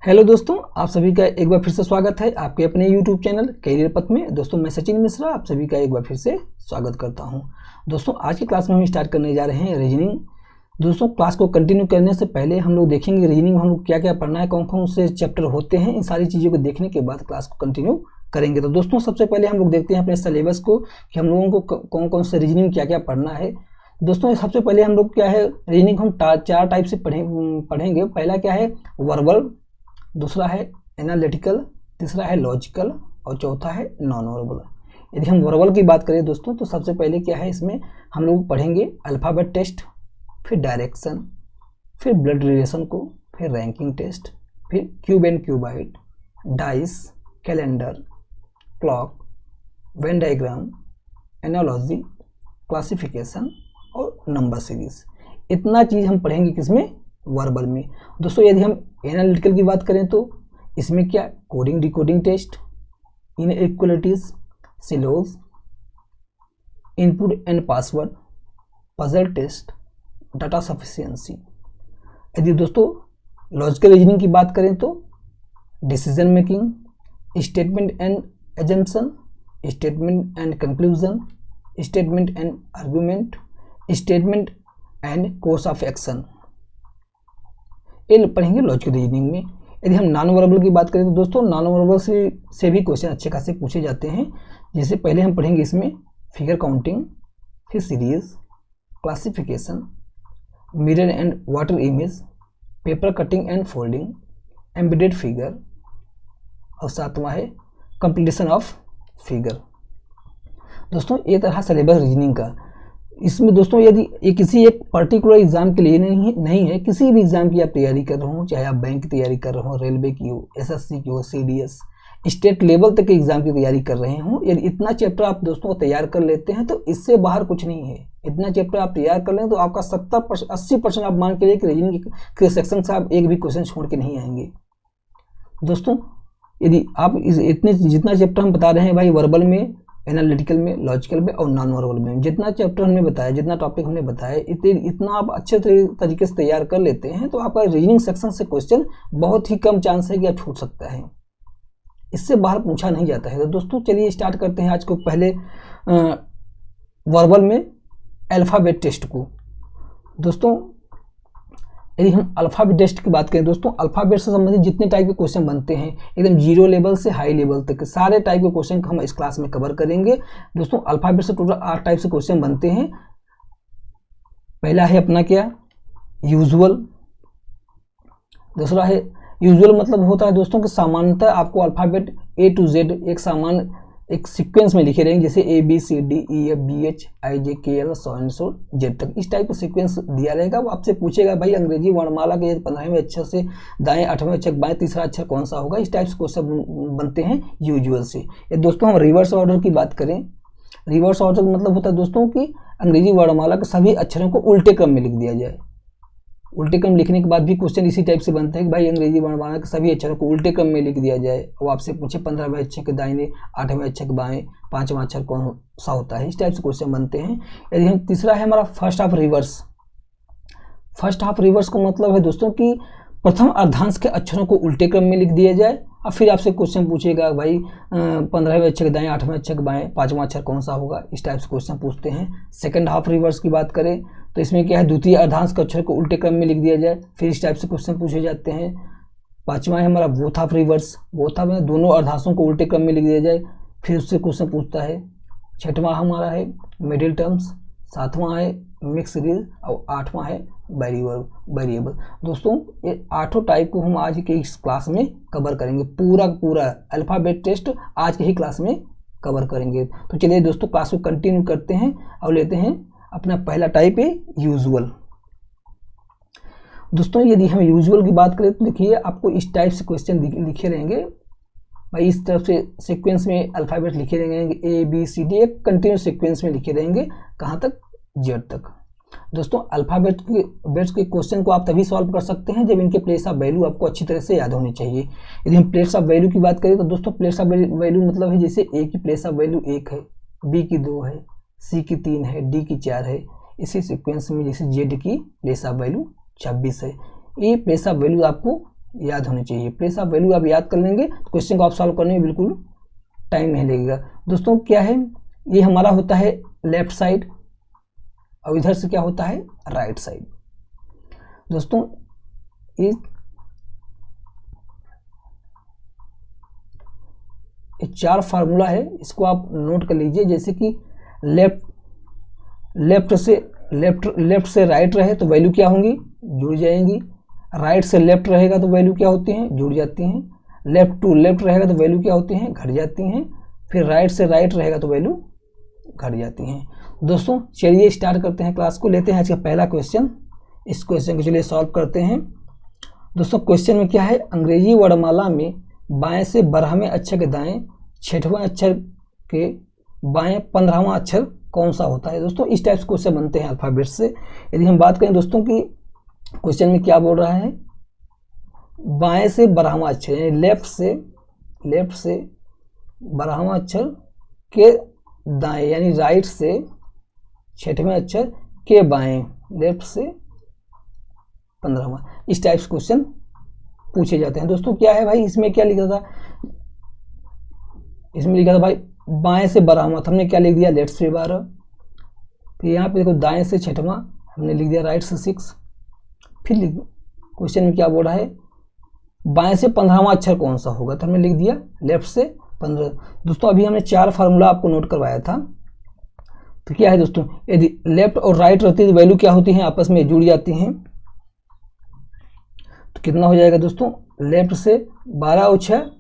Hello दोस्तों, आप सभी का एक बार फिर से स्वागत है आपके अपने यूट्यूब चैनल कैरियर पथ में। दोस्तों मैं सचिन मिश्रा आप सभी का एक बार फिर से स्वागत करता हूं। दोस्तों आज की क्लास में हम स्टार्ट करने जा रहे हैं रीजनिंग। दोस्तों क्लास को कंटिन्यू करने से पहले हम लोग देखेंगे रीजनिंग में हम लोग क्या क्या पढ़ना है, कौन कौन से चैप्टर होते हैं। इन सारी चीज़ों को देखने के बाद क्लास को कंटिन्यू करेंगे। तो दोस्तों सबसे पहले हम लोग देखते हैं अपने सिलेबस को कि हम लोगों को कौन कौन से रीजनिंग क्या क्या पढ़ना है। दोस्तों सबसे पहले हम लोग क्या है रीजनिंग हम चार टाइप से पढ़ेंगे। पहला क्या है वर्बल, दूसरा है एनालिटिकल, तीसरा है लॉजिकल और चौथा है नॉन वर्बल। यदि हम वर्बल की बात करें दोस्तों तो सबसे पहले क्या है इसमें हम लोग पढ़ेंगे अल्फ़ाबेट टेस्ट, फिर डायरेक्शन, फिर ब्लड रिलेशन को, फिर रैंकिंग टेस्ट, फिर cube and cuboid, dice, calendar, clock, Venn diagram, analogy, classification और नंबर सीरीज। इतना चीज़ हम पढ़ेंगे किसमें, वर्बल में। दोस्तों यदि हम एनालिटिकल की बात करें तो इसमें क्या coding decoding test, inequalities, syllogism, input and password, puzzle test, data sufficiency. यदि दोस्तों लॉजिकल रीजनिंग की बात करें तो decision making, statement and assumption, statement and conclusion, statement and argument, statement and course of action, ये पढ़ेंगे लॉजिकल रीजनिंग में। यदि हम नॉन वर्बल की बात करें तो दोस्तों नॉन वर्बल से भी क्वेश्चन अच्छे खासे पूछे जाते हैं। जैसे पहले हम पढ़ेंगे इसमें फिगर काउंटिंग, फिर series, classification, mirror and water image, paper cutting and folding, embedded figure और सातवां है कंप्लीशन ऑफ फिगर। दोस्तों ये तरह सिलेबस रीजनिंग का। इसमें दोस्तों यदि ये किसी एक पर्टिकुलर एग्जाम के लिए नहीं है, किसी भी एग्जाम की आप तैयारी कर रहे हो, चाहे आप बैंक की तैयारी कर रहे हो, रेलवे की हो, एसएससी की हो, सीडीएस, स्टेट लेवल तक के एग्जाम की तैयारी कर रहे हो, यदि इतना चैप्टर आप दोस्तों तैयार कर लेते हैं तो इससे बाहर कुछ नहीं है। इतना चैप्टर आप तैयार कर लें तो आपका 70% 80% आप मान के लिए कि रीजनिंग के सेक्शन से आप एक भी क्वेश्चन छोड़ के नहीं आएंगे। दोस्तों यदि आप इतने जितना चैप्टर हम बता रहे हैं भाई वर्बल में, एनालिटिकल में, लॉजिकल में और नॉन वर्बल में, जितना चैप्टर हमने बताया, जितना टॉपिक हमने बताया, इतना आप अच्छे तरीके से तैयार कर लेते हैं तो आपका रीजनिंग सेक्शन से क्वेश्चन बहुत ही कम चांस है कि आप छूट सकता है, इससे बाहर पूछा नहीं जाता है। तो दोस्तों चलिए स्टार्ट करते हैं आज को पहले वर्बल में अल्फ़ाबेट टेस्ट को। दोस्तों यदि हम अल्फ़ाबेट टेस्ट की बात करें दोस्तों, अल्फ़ाबेट से संबंधित जितने टाइप के क्वेश्चन बनते हैं एकदम जीरो लेवल से हाई लेवल तक सारे टाइप के क्वेश्चन को हम इस क्लास में कवर करेंगे। दोस्तों अल्फ़ाबेट से टोटल 8 टाइप से क्वेश्चन बनते हैं। पहला है अपना क्या यूजुअल। दूसरा है यूजुअल मतलब होता है दोस्तों कि सामान्यतः आपको अल्फ़ाबेट ए टू जेड एक सीक्वेंस में लिखे रहेंगे, जैसे A B C D E F B H I J K L so and so Z तक, इस टाइप का सीक्वेंस दिया रहेगा। वो आपसे पूछेगा भाई अंग्रेजी वर्णमाला के 15वें अक्षर से दाएं, 8वें अक्षर बाएं, तीसरा अक्षर कौन सा होगा। इस टाइप से क्वेश्चन बनते हैं यूजुअल से। ये दोस्तों हम रिवर्स ऑर्डर की बात करें, रिवर्स ऑर्डर मतलब होता है दोस्तों कि अंग्रेजी वर्णमाला के सभी अक्षरों को उल्टे क्रम में लिख दिया जाए। उल्टे क्रम लिखने के बाद भी क्वेश्चन इसी टाइप से बनता है कि भाई अंग्रेजी वर्णमाला के सभी अक्षरों को उल्टे क्रम में लिख दिया जाए। वो आपसे पूछे 15वें अक्षर के दाहिने, 8वें अक्षर के बाएं, 5वां अक्षर कौन सा होता है। इस टाइप से क्वेश्चन बनते हैं। यदि हम तीसरा है हमारा first half reverse. First half reverse का मतलब है दोस्तों कि प्रथम अर्धांश के अक्षरों को उल्टे क्रम में लिख दिया जाए और फिर आपसे क्वेश्चन पूछेगा भाई 15वें अक्षर के दाएं, 8वें अक्षर के बाएं, 5वां अक्षर कौन सा होगा। इस टाइप से क्वेश्चन पूछते हैं। सेकंड हाफ रिवर्स की बात करें तो इसमें क्या है द्वितीय अर्धांश के अक्षर को उल्टे क्रम में लिख दिया जाए, फिर इस टाइप से क्वेश्चन पूछे जाते हैं। पांचवा है हमारा both half reverse. Both half में दोनों अर्धांशों को उल्टे क्रम में लिख दिया जाए, फिर उससे क्वेश्चन पूछता है। छठवां हमारा है मिडिल टर्म्स, सातवां है मिक्स सीरीज और आठवां है वेरिएबल। दोस्तों ये 8 टाइप को हम आज के इस क्लास में कवर करेंगे। पूरा अल्फ़ाबेट टेस्ट आज के ही क्लास में कवर करेंगे। तो चलिए दोस्तों क्लास को कंटिन्यू करते हैं और लेते हैं अपना पहला टाइप है यूजुअल। दोस्तों यदि हम यूजुअल की बात करें तो देखिए आपको इस टाइप से क्वेश्चन लिखे रहेंगे भाई, इस तरफ से सीक्वेंस में अल्फ़ाबेट लिखे रहेंगे ए बी सी डी, एक कंटिन्यूस सीक्वेंस में लिखे रहेंगे कहाँ तक, जेड तक। दोस्तों अल्फ़ाबेट के क्वेश्चन को आप तभी सॉल्व कर सकते हैं जब इनके प्लेस ऑफ वैल्यू आपको अच्छी तरह से याद होनी चाहिए। यदि हम प्लेस ऑफ वैल्यू की बात करें तो दोस्तों प्लेस ऑफ वैल्यू मतलब है जैसे ए की प्लेस ऑफ वैल्यू 1 है, बी की 2 है, सी की 3 है, डी की 4 है। इसी सीक्वेंस में जैसे जेड की प्लेस ऑफ वैल्यू 26 है। ये प्लेस ऑफ वैल्यू आपको याद होनी चाहिए। प्लेस ऑफ वैल्यू आप याद कर लेंगे तो क्वेश्चन को आप सॉल्व करने में बिल्कुल टाइम नहीं लगेगा। दोस्तों क्या है, ये हमारा होता है लेफ्ट साइड और इधर से क्या होता है राइट साइड। दोस्तों ये चार फार्मूला है, इसको आप नोट कर लीजिए। जैसे कि लेफ्ट से राइट रहे तो वैल्यू क्या होंगी, जुड़ जाएंगी। राइट से लेफ्ट रहेगा तो वैल्यू क्या होती हैं, जुड़ जाती हैं। लेफ्ट टू लेफ्ट रहेगा तो वैल्यू क्या होती हैं, घट जाती हैं। फिर राइट से राइट रहेगा तो वैल्यू घट जाती हैं। दोस्तों चलिए स्टार्ट करते हैं क्लास को, लेते हैं आज का पहला क्वेश्चन। इस क्वेश्चन को चलिए सॉल्व करते हैं। दोस्तों क्वेश्चन में क्या है, अंग्रेजी वर्णमाला में बाएं से 12वें अक्षर के दाएं 6वें अक्षर के बाएं 15वां अक्षर कौन सा होता है। दोस्तों इस टाइप से क्वेश्चन बनते हैं अल्फाबेट से। यदि हम बात करें दोस्तों कि क्वेश्चन में क्या बोल रहा है, बाएं से 12वां अक्षर यानी लेफ्ट से 12वां अक्षर के दाएं यानी राइट से 6वें अक्षर के बाएं, लेफ्ट से 15वां, इस टाइप से क्वेश्चन पूछे जाते हैं। दोस्तों क्या है भाई, इसमें क्या लिखा था, इसमें लिखा था भाई बाएं से 12वां, तो हमने क्या लिख दिया लेफ्ट से 12। फिर यहाँ पे देखो दाएं से 6वां हमने लिख दिया राइट से 6। फिर क्वेश्चन में क्या बोल रहा है, बाएं से 15वां अक्षर कौन सा होगा, तो हमने लिख दिया लेफ्ट से 15। दोस्तों अभी हमने 4 फार्मूला आपको नोट करवाया था। तो क्या है दोस्तों, यदि लेफ्ट और राइट रहती है तो वैल्यू क्या होती है, आपस में जुड़ जाती हैं। तो कितना हो जाएगा दोस्तों, लेफ्ट से 12 और 6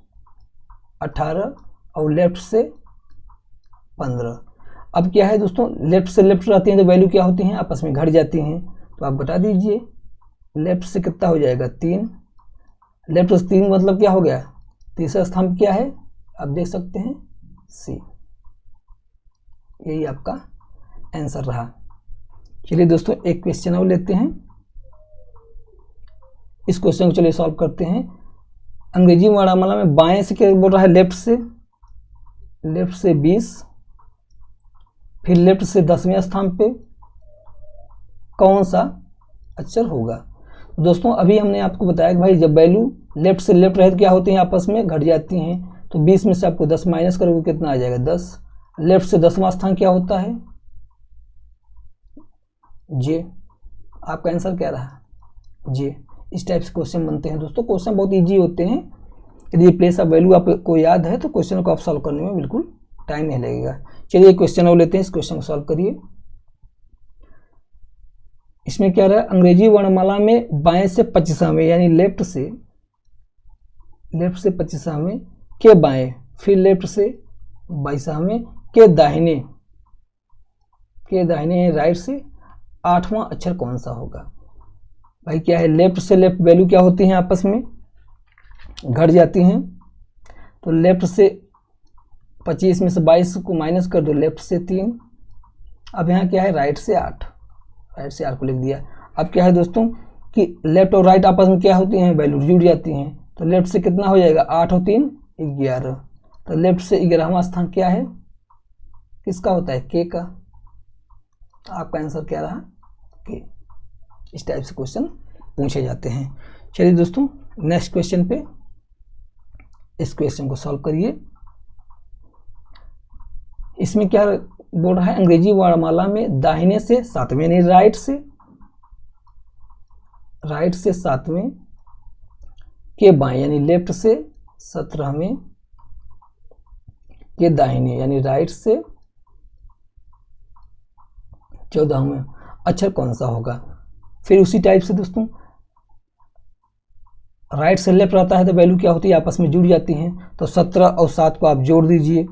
18 और लेफ्ट से 15। अब क्या है दोस्तों, लेफ्ट से लेफ्ट रहती हैं तो वैल्यू क्या होती हैं, आपस में घट जाती हैं। तो आप बता दीजिए लेफ्ट से कितना हो जाएगा 3, लेफ्ट से 3 मतलब क्या हो गया, तीसरा स्तंभ क्या है आप देख सकते हैं सी। यही आपका आंसर रहा। चलिए दोस्तों एक क्वेश्चन और लेते हैं, इस क्वेश्चन को चलिए सॉल्व करते हैं। अंग्रेजी वर्णमाला में बाएं से क्या बोल रहा है, लेफ्ट से 20, फिर लेफ्ट से 10वें स्थान पे कौन सा अक्षर होगा। दोस्तों अभी हमने आपको बताया कि भाई जब वैल्यू लेफ्ट से लेफ्ट रहे तो क्या होती हैं, आपस में घट जाती हैं। तो 20 में से आपको 10 माइनस करोगे कितना आ जाएगा 10। लेफ्ट से 10वां स्थान क्या होता है, जे। आपका आंसर क्या रहा, जे। इस टाइप से क्वेश्चन बनते हैं। दोस्तों क्वेश्चन बहुत इजी होते हैं, यदि प्लेस ऑफ वैल्यू आपको याद है तो क्वेश्चन को आप सॉल्व करने में बिल्कुल टाइम नहीं लगेगा। चलिए क्वेश्चन और लेते हैं, इस क्वेश्चन को सॉल्व करिए। इसमें क्या रहा, अंग्रेजी वर्णमाला में बाएं से 25वें यानी लेफ्ट से 25वें के बाएं, फिर लेफ्ट से 22वें के दाहिने राइट से 8वां अक्षर कौन सा होगा। भाई क्या है, लेफ्ट से लेफ्ट वैल्यू क्या होती है, आपस में घट जाती हैं। तो लेफ्ट से 25 में से 22 को माइनस कर दो, लेफ्ट से 3। अब यहाँ क्या है, राइट से 8 को लिख दिया। अब क्या है दोस्तों कि लेफ्ट और राइट आपस में क्या होती हैं, वैल्यू जुड़ जाती हैं। तो लेफ्ट से कितना हो जाएगा 8 और 3 11। तो लेफ्ट से 11वां स्थान क्या है, किसका होता है, के का। आपका आंसर क्या रहा, के। इस टाइप से क्वेश्चन पूछे जाते हैं। चलिए दोस्तों नेक्स्ट क्वेश्चन पे, इस क्वेश्चन को सॉल्व करिए। इसमें क्या बोल रहा है, अंग्रेजी वर्णमाला में दाहिने से 7वें यानी राइट से 7वें के बाएं यानी लेफ्ट से 17वें के दाहिने यानी राइट से 14वें अक्षर कौन सा होगा। फिर उसी टाइप से दोस्तों राइट से लेफ्ट रहता है तो वैल्यू क्या होती है, आपस में जुड़ जाती हैं। तो 17 और 7 को आप जोड़ दीजिए।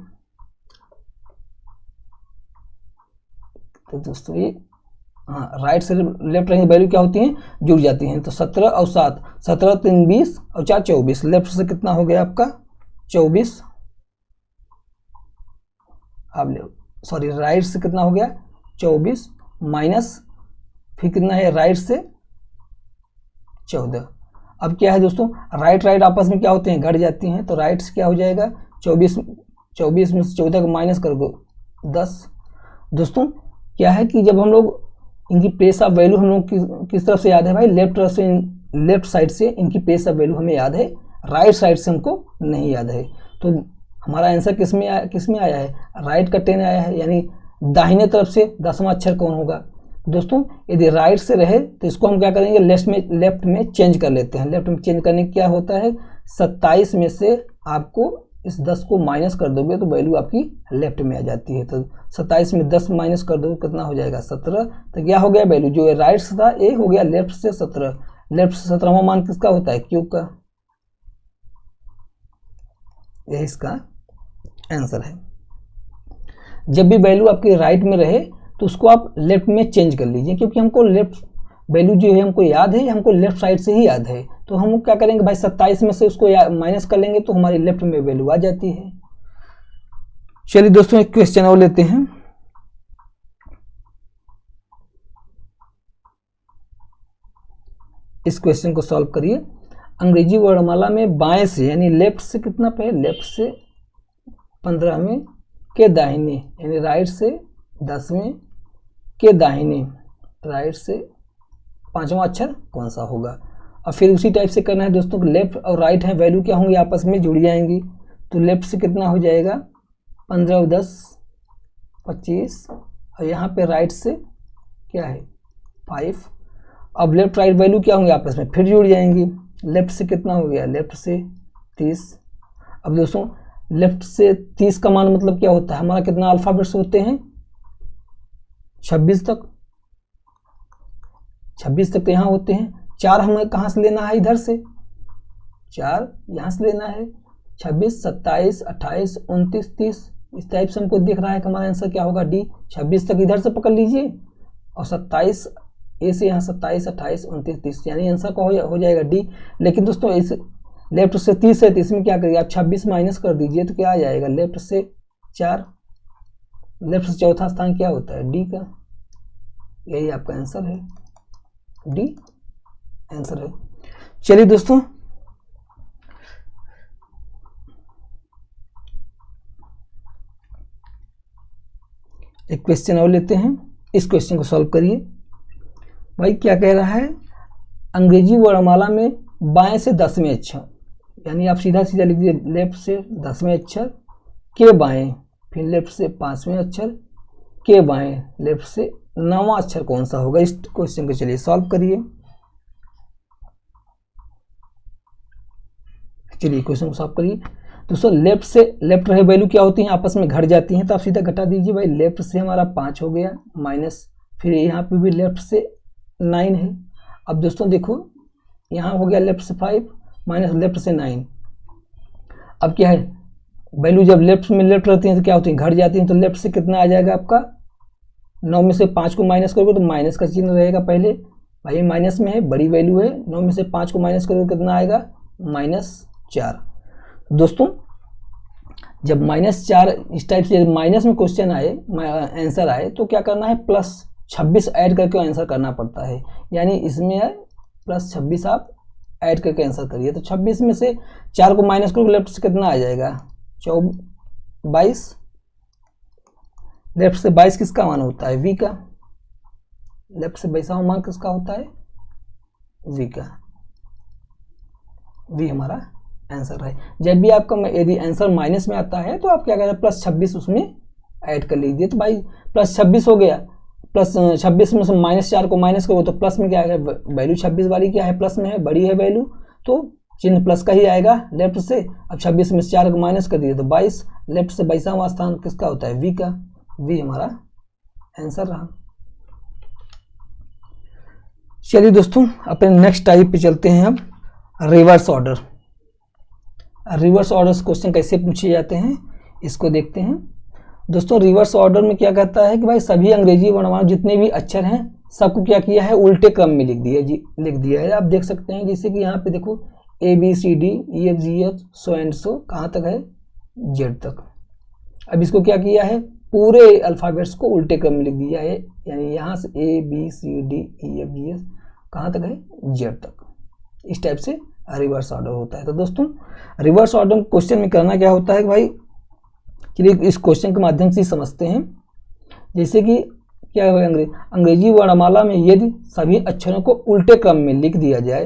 तो दोस्तों ये राइट से लेफ्ट रहेंगे वैल्यू क्या होती हैं, जुड़ जाती हैं। तो 17 और 7, 17 3 20 और 4 24। लेफ्ट से कितना हो गया आपका 24, आप सॉरी राइट से कितना हो गया 24 माइनस फिर कितना है राइट से 14। अब क्या है दोस्तों, राइट आपस में क्या होते हैं, घट जाती हैं। तो राइट से क्या हो जाएगा 24 में से 14 को माइनस कर दो 10। दोस्तों क्या है कि जब हम लोग इनकी प्लेस ऑफ वैल्यू हम लोग किस तरफ से याद है भाई, लेफ्ट तरफ से लेफ्ट साइड से इनकी प्लेस ऑफ वैल्यू हमें याद है, राइट साइड से हमको नहीं याद है। तो हमारा आंसर किस में आया है, राइट का 10 आया है, यानी दाहिने तरफ से 10वां अक्षर कौन होगा। दोस्तों यदि राइट से रहे तो इसको हम क्या करेंगे, लेफ्ट में चेंज कर लेते हैं। लेफ्ट में चेंज करने क्या होता है, 27 में से आपको इस 10 को माइनस कर दोगे तो वैल्यू आपकी लेफ्ट में आ जाती है। तो 27 में 10 माइनस कर दो कितना हो जाएगा, 17। तो क्या हो गया, वैल्यू जो राइट से था ए हो गया लेफ्ट से 17। लेफ्ट से 17वां मान किसका होता है, क्यूब का। यह इसका आंसर है। जब भी वैल्यू आपकी राइट में रहे तो उसको आप लेफ्ट में चेंज कर लीजिए, क्योंकि हमको लेफ्ट वैल्यू जो है हमको याद है, हमको लेफ्ट साइड से ही याद है। तो हम क्या करेंगे भाई, 27 में से उसको माइनस कर लेंगे तो हमारी लेफ्ट में वैल्यू आ जाती है। चलिए दोस्तों एक क्वेश्चन और लेते हैं। इस क्वेश्चन को सॉल्व करिए। अंग्रेजी वर्णमाला में बाएं से यानी लेफ्ट से कितना पे, लेफ्ट से 15वें के दाहिने यानी राइट से 10वें के दाहिने, राइट से 5वां अक्षर कौन सा होगा। और फिर उसी टाइप से करना है दोस्तों, लेफ्ट और राइट है वैल्यू क्या होंगी, आपस में जुड़ जाएंगी। तो लेफ्ट से कितना हो जाएगा 15 और 10 25, और यहाँ पे राइट से क्या है 5। अब लेफ्ट राइट वैल्यू क्या होंगे, आपस में फिर जुड़ जाएंगी। लेफ्ट से कितना हो गया, लेफ्ट से 30। अब दोस्तों लेफ्ट से 30 का मान मतलब क्या होता है, हमारा कितना अल्फाबेट्स होते हैं 26 तक, 26 तक तो यहाँ होते हैं। 4 हमें कहाँ से लेना है, इधर से 4 यहाँ से लेना है। 26 27 28 29 30 इस टाइप से हमको दिख रहा है कि हमारा आंसर क्या होगा डी। 26 तक इधर से पकड़ लीजिए और 27 ए से यहाँ 27 28 29 30 यानी आंसर का हो जाएगा डी। लेकिन दोस्तों इस लेफ्ट से 30 है तो इसमें क्या करिए आप 26 माइनस कर दीजिए तो क्या आ जाएगा, लेफ्ट से 4, लेफ्ट से चौथा स्थान क्या होता है डी का। यही आपका आंसर है, डी आंसर है। चलिए दोस्तों एक क्वेश्चन और लेते हैं। इस क्वेश्चन को सॉल्व करिए। भाई क्या कह रहा है, अंग्रेजी वर्णमाला में बाएं से 10वें अक्षर, यानी आप सीधा सीधा लिख दीजिए लेफ्ट से 10वें अक्षर के बाएं, फिर लेफ्ट से 5वें अक्षर के बाएं, लेफ्ट से 9वां अक्षर कौन सा होगा। इस क्वेश्चन को चलिए सॉल्व करिए। चलिए क्वेश्चन को सॉल्व करिए। दोस्तों लेफ्ट से लेफ्ट रहे वैल्यू क्या होती है, आपस में घट जाती हैं, तो आप सीधा घटा दीजिए। भाई लेफ्ट से हमारा 5 हो गया माइनस, फिर यहाँ पे भी लेफ्ट से 9 है। अब दोस्तों देखो यहाँ हो गया लेफ्ट से 5 माइनस लेफ्ट से 9। अब क्या है, वैल्यू जब लेफ्ट में लेफ्ट रहती है तो क्या होती है, घट जाती है। तो लेफ्ट से कितना आ जाएगा आपका, 9 में से 5 को माइनस करोगे तो माइनस का चिन्ह रहेगा पहले, भाई माइनस में है, बड़ी वैल्यू है। 9 में से 5 को माइनस करोगे कितना आएगा, -4। दोस्तों जब -4 इस टाइप से माइनस में क्वेश्चन आए, आंसर आए, तो क्या करना है, +26 ऐड करके आंसर करना पड़ता है। यानी इसमें है +26 आप ऐड करके आंसर करिए। तो 26 में से 4 को माइनस करोगे लेफ्ट से कितना आ जाएगा, 22। लेफ्ट से 22 किसका मान होता है, वी का। लेफ्ट से 22वां मान किसका होता है, वी का। वी हमारा आंसर है। जब भी आपका यदि आंसर माइनस में आता है तो आप क्या करें, +26 उसमें ऐड कर लीजिए। तो भाई +26 हो गया, +26 में से -4 को माइनस करो तो प्लस में क्या है, वैल्यू 26 वाली क्या है, प्लस में है, बड़ी है वैल्यू, तो चिन्ह प्लस का ही आएगा लेफ्ट से। अब 26 में से 4 को माइनस कर दिए तो 22। लेफ्ट से 22वां स्थान किसका होता है, वी का। वी हमारा आंसर रहा। चलिए दोस्तों अपने नेक्स्ट टाइप पे चलते हैं। अब reverse order. Reverse order question कैसे पूछे जाते हैं इसको देखते हैं। दोस्तों रिवर्स ऑर्डर में क्या कहता है कि भाई सभी अंग्रेजी वर्णमाला जितने भी अक्षर हैं सबको क्या किया है, उल्टे क्रम में लिख दिया है। आप देख सकते हैं जैसे कि यहाँ पे देखो ABCD EFGH सो एंड सो कहाँ तक है, Z तक। अब इसको क्या किया है, पूरे अल्फ़ाबेट्स को उल्टे क्रम में लिख दिया है, यानी यहाँ से ABCD EFGH कहाँ तक है, Z तक। इस टाइप से रिवर्स ऑर्डर होता है। तो दोस्तों रिवर्स ऑर्डर क्वेश्चन में करना क्या होता है कि भाई चलिए इस क्वेश्चन के माध्यम से समझते हैं। जैसे कि क्या है, अंग्रेजी वर्णमाला में यदि सभी अक्षरों को उल्टे क्रम में लिख दिया जाए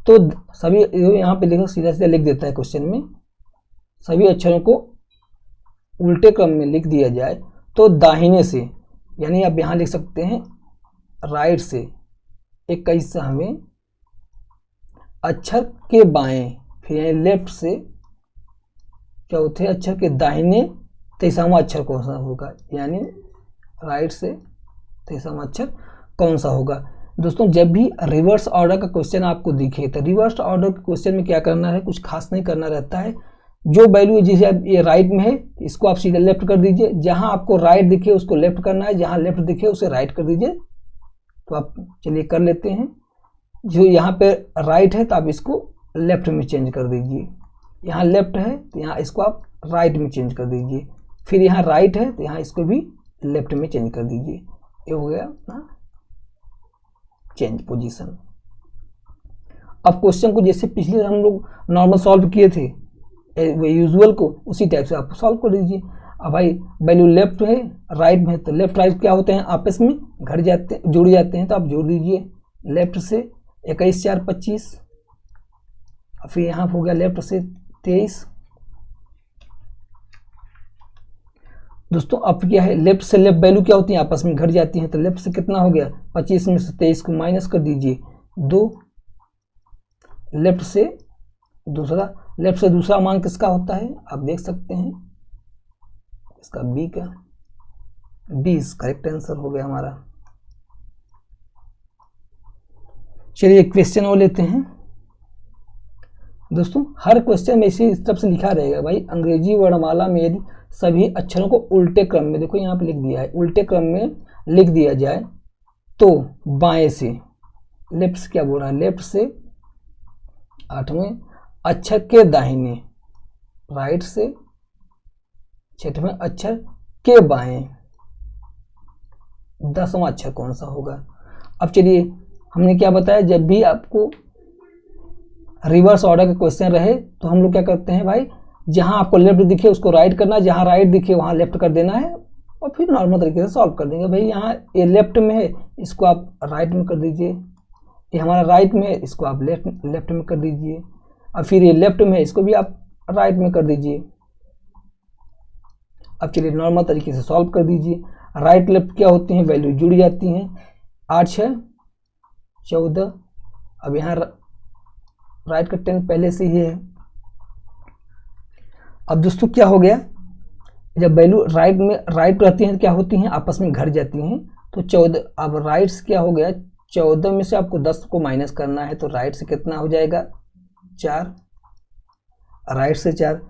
तो सभी यहाँ पे देखो सीधा सीधा लिख देता है क्वेश्चन में, सभी अक्षरों को उल्टे क्रम में लिख दिया जाए तो दाहिने से, यानी आप यहाँ लिख सकते हैं राइट से 21 हमें अक्षर के बाएं, फिर लेफ्ट से चौथे अक्षर के दाहिने 23वां अक्षर कौन सा होगा, यानी राइट से 23वां अक्षर कौन सा होगा। दोस्तों जब भी रिवर्स ऑर्डर का क्वेश्चन आपको दिखे तो रिवर्स ऑर्डर के क्वेश्चन में क्या करना है, कुछ खास नहीं करना रहता है। जो वैल्यू जिसे ये राइट में है इसको आप सीधे लेफ्ट कर दीजिए, जहां आपको राइट दिखे उसको लेफ्ट करना है, जहां लेफ्ट दिखे उसे राइट कर दीजिए। तो आप चलिए कर लेते हैं। जो यहाँ पे राइट है तो आप इसको लेफ्ट में चेंज कर दीजिए, यहाँ लेफ्ट है तो यहाँ इसको आप राइट में चेंज कर दीजिए, फिर यहाँ राइट है तो यहाँ इसको भी लेफ्ट में चेंज कर दीजिए। ये हो गया ना चेंज पोजीशन। अब क्वेश्चन को जैसे पिछले हम लोग नॉर्मल सॉल्व किए थे यूजुअल को, उसी टाइप से आप सॉल्व कर दीजिए। अब भाई वैल्यू लेफ्ट है राइट में, तो लेफ्ट राइट क्या होते हैं, आपस में घट जाते हैं, जुड़ जाते हैं, तो आप जोड़ दीजिए लेफ्ट से 21 4 25, फिर यहाँ हो गया लेफ्ट से 23। दोस्तों अब क्या है, लेफ्ट से लेफ्ट वैल्यू क्या होती है, आपस में घट जाती हैं, तो लेफ्ट से कितना हो गया 25 में से 23 को माइनस कर दीजिए 2। लेफ्ट से दूसरा मान किसका होता है, आप देख सकते हैं इसका बी का, 20 करेक्ट आंसर हो गया हमारा। चलिए एक क्वेश्चन और लेते हैं। दोस्तों हर क्वेश्चन में इस तरफ से लिखा रहेगा भाई, अंग्रेजी वर्णमाला में यदि सभी अक्षरों को उल्टे क्रम में, देखो यहाँ पे लिख दिया है, उल्टे क्रम में लिख दिया जाए तो बाएं से, लेफ्ट से क्या बोल रहा है, लेफ्ट से 8वें अक्षर के दाहिने, राइट से 6वें अक्षर के बाएं 10वां अक्षर कौन सा होगा। अब चलिए हमने क्या बताया, जब भी आपको रिवर्स ऑर्डर का क्वेश्चन रहे तो हम लोग क्या करते हैं भाई, जहां आपको लेफ्ट दिखे उसको राइट करना, जहां राइट दिखे वहां लेफ्ट कर देना है और फिर नॉर्मल तरीके से सॉल्व कर देंगे। भाई यहाँ ये लेफ्ट में है इसको आप राइट में कर दीजिए, ये हमारा राइट में है इसको आप लेफ्ट में कर दीजिए, और फिर ये लेफ्ट में है इसको भी आप राइट में कर दीजिए। अब चलिए नॉर्मल तरीके से सॉल्व कर दीजिए। राइट लेफ्ट क्या होते हैं, वैल्यू जुड़ जाती हैं, 8 6 14। अब यहाँ राइट का 10 पहले से ही है। अब दोस्तों क्या हो गया, जब वैल्यू राइट रहती हैं तो क्या होती हैं, आपस में घट जाती हैं, तो 14। अब राइट से क्या हो गया, 14 में से आपको 10 को माइनस करना है, तो राइट से कितना हो जाएगा 4, राइट से 4।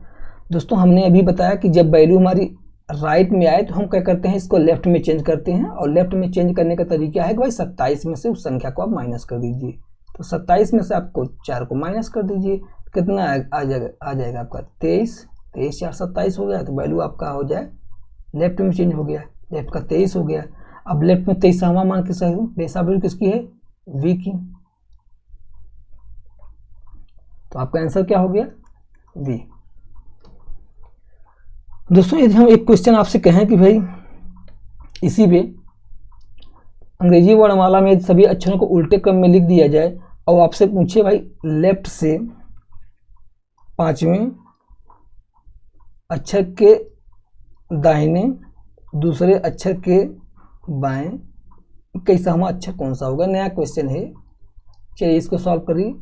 दोस्तों हमने अभी बताया कि जब वैल्यू हमारी राइट में आए तो हम क्या करते हैं, इसको लेफ्ट में चेंज करते हैं, और लेफ्ट में चेंज करने का तरीका है कि भाई 27 में से उस संख्या को आप माइनस कर दीजिए। तो 27 में से आपको 4 को माइनस कर दीजिए, कितना आ जाएगा आपका 23 4 27 हो गया, तो वैल्यू आपका हो जाए लेफ्ट में चेंज हो गया, लेफ्ट का 23 हो गया। अब लेफ्ट में 23वां मान किसका है, बेसा वैल्यू किसकी है, वी की, तो आपका आंसर क्या हो गया वी। दोस्तों यदि हम एक क्वेश्चन आपसे कहें कि भाई इसी पे अंग्रेजी वर्णमाला में सभी अक्षरों को उल्टे क्रम में लिख दिया जाए और आपसे पूछे भाई लेफ्ट से 5वें अक्षर के दाहिने दूसरे अक्षर के बाएं 21वां अक्षर कौन सा होगा, नया क्वेश्चन है। चलिए इसको सॉल्व करिए,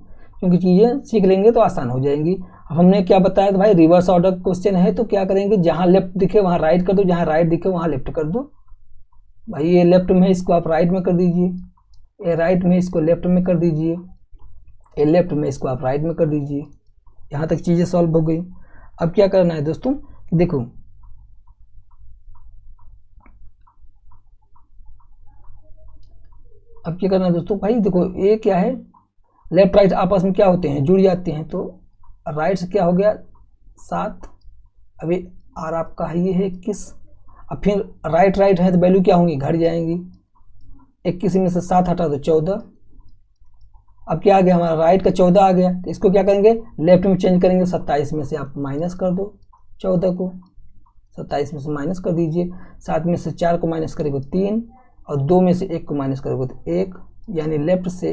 क्योंकि चीज़ें सीख लेंगे तो आसान हो जाएंगी। अब हमने क्या बताया था भाई, रिवर्स ऑर्डर क्वेश्चन है तो क्या करेंगे, जहां लेफ्ट दिखे वहां राइट कर दो, जहां राइट दिखे वहां लेफ्ट कर दो। भाई ये लेफ्ट में है इसको आप राइट में कर दीजिए, ये राइट में इसको लेफ्ट में कर दीजिए, ये लेफ्ट में इसको आप राइट में कर दीजिए। यहाँ तक चीज़ें सॉल्व हो गई। अब क्या करना है दोस्तों, देखो अब क्या करना है दोस्तों, भाई देखो ये क्या है, लेफ्ट राइट आपस में क्या होते हैं, जुड़ जाते हैं, तो राइट से क्या हो गया 7, अभी आर आपका ये है 21, अब फिर राइट है तो वैल्यू क्या होंगी, घट जाएंगी, 21 में से 7 हटा दो 14। अब क्या आ गया हमारा, राइट का 14 आ गया, तो इसको क्या करेंगे लेफ्ट में चेंज करेंगे, 27 में से आप माइनस कर दो 14 को, 27 में से माइनस कर दीजिए, 7 में से 4 को माइनस करेंगे 3, और 2 में से 1 को माइनस करोगे तो 1, यानी लेफ्ट से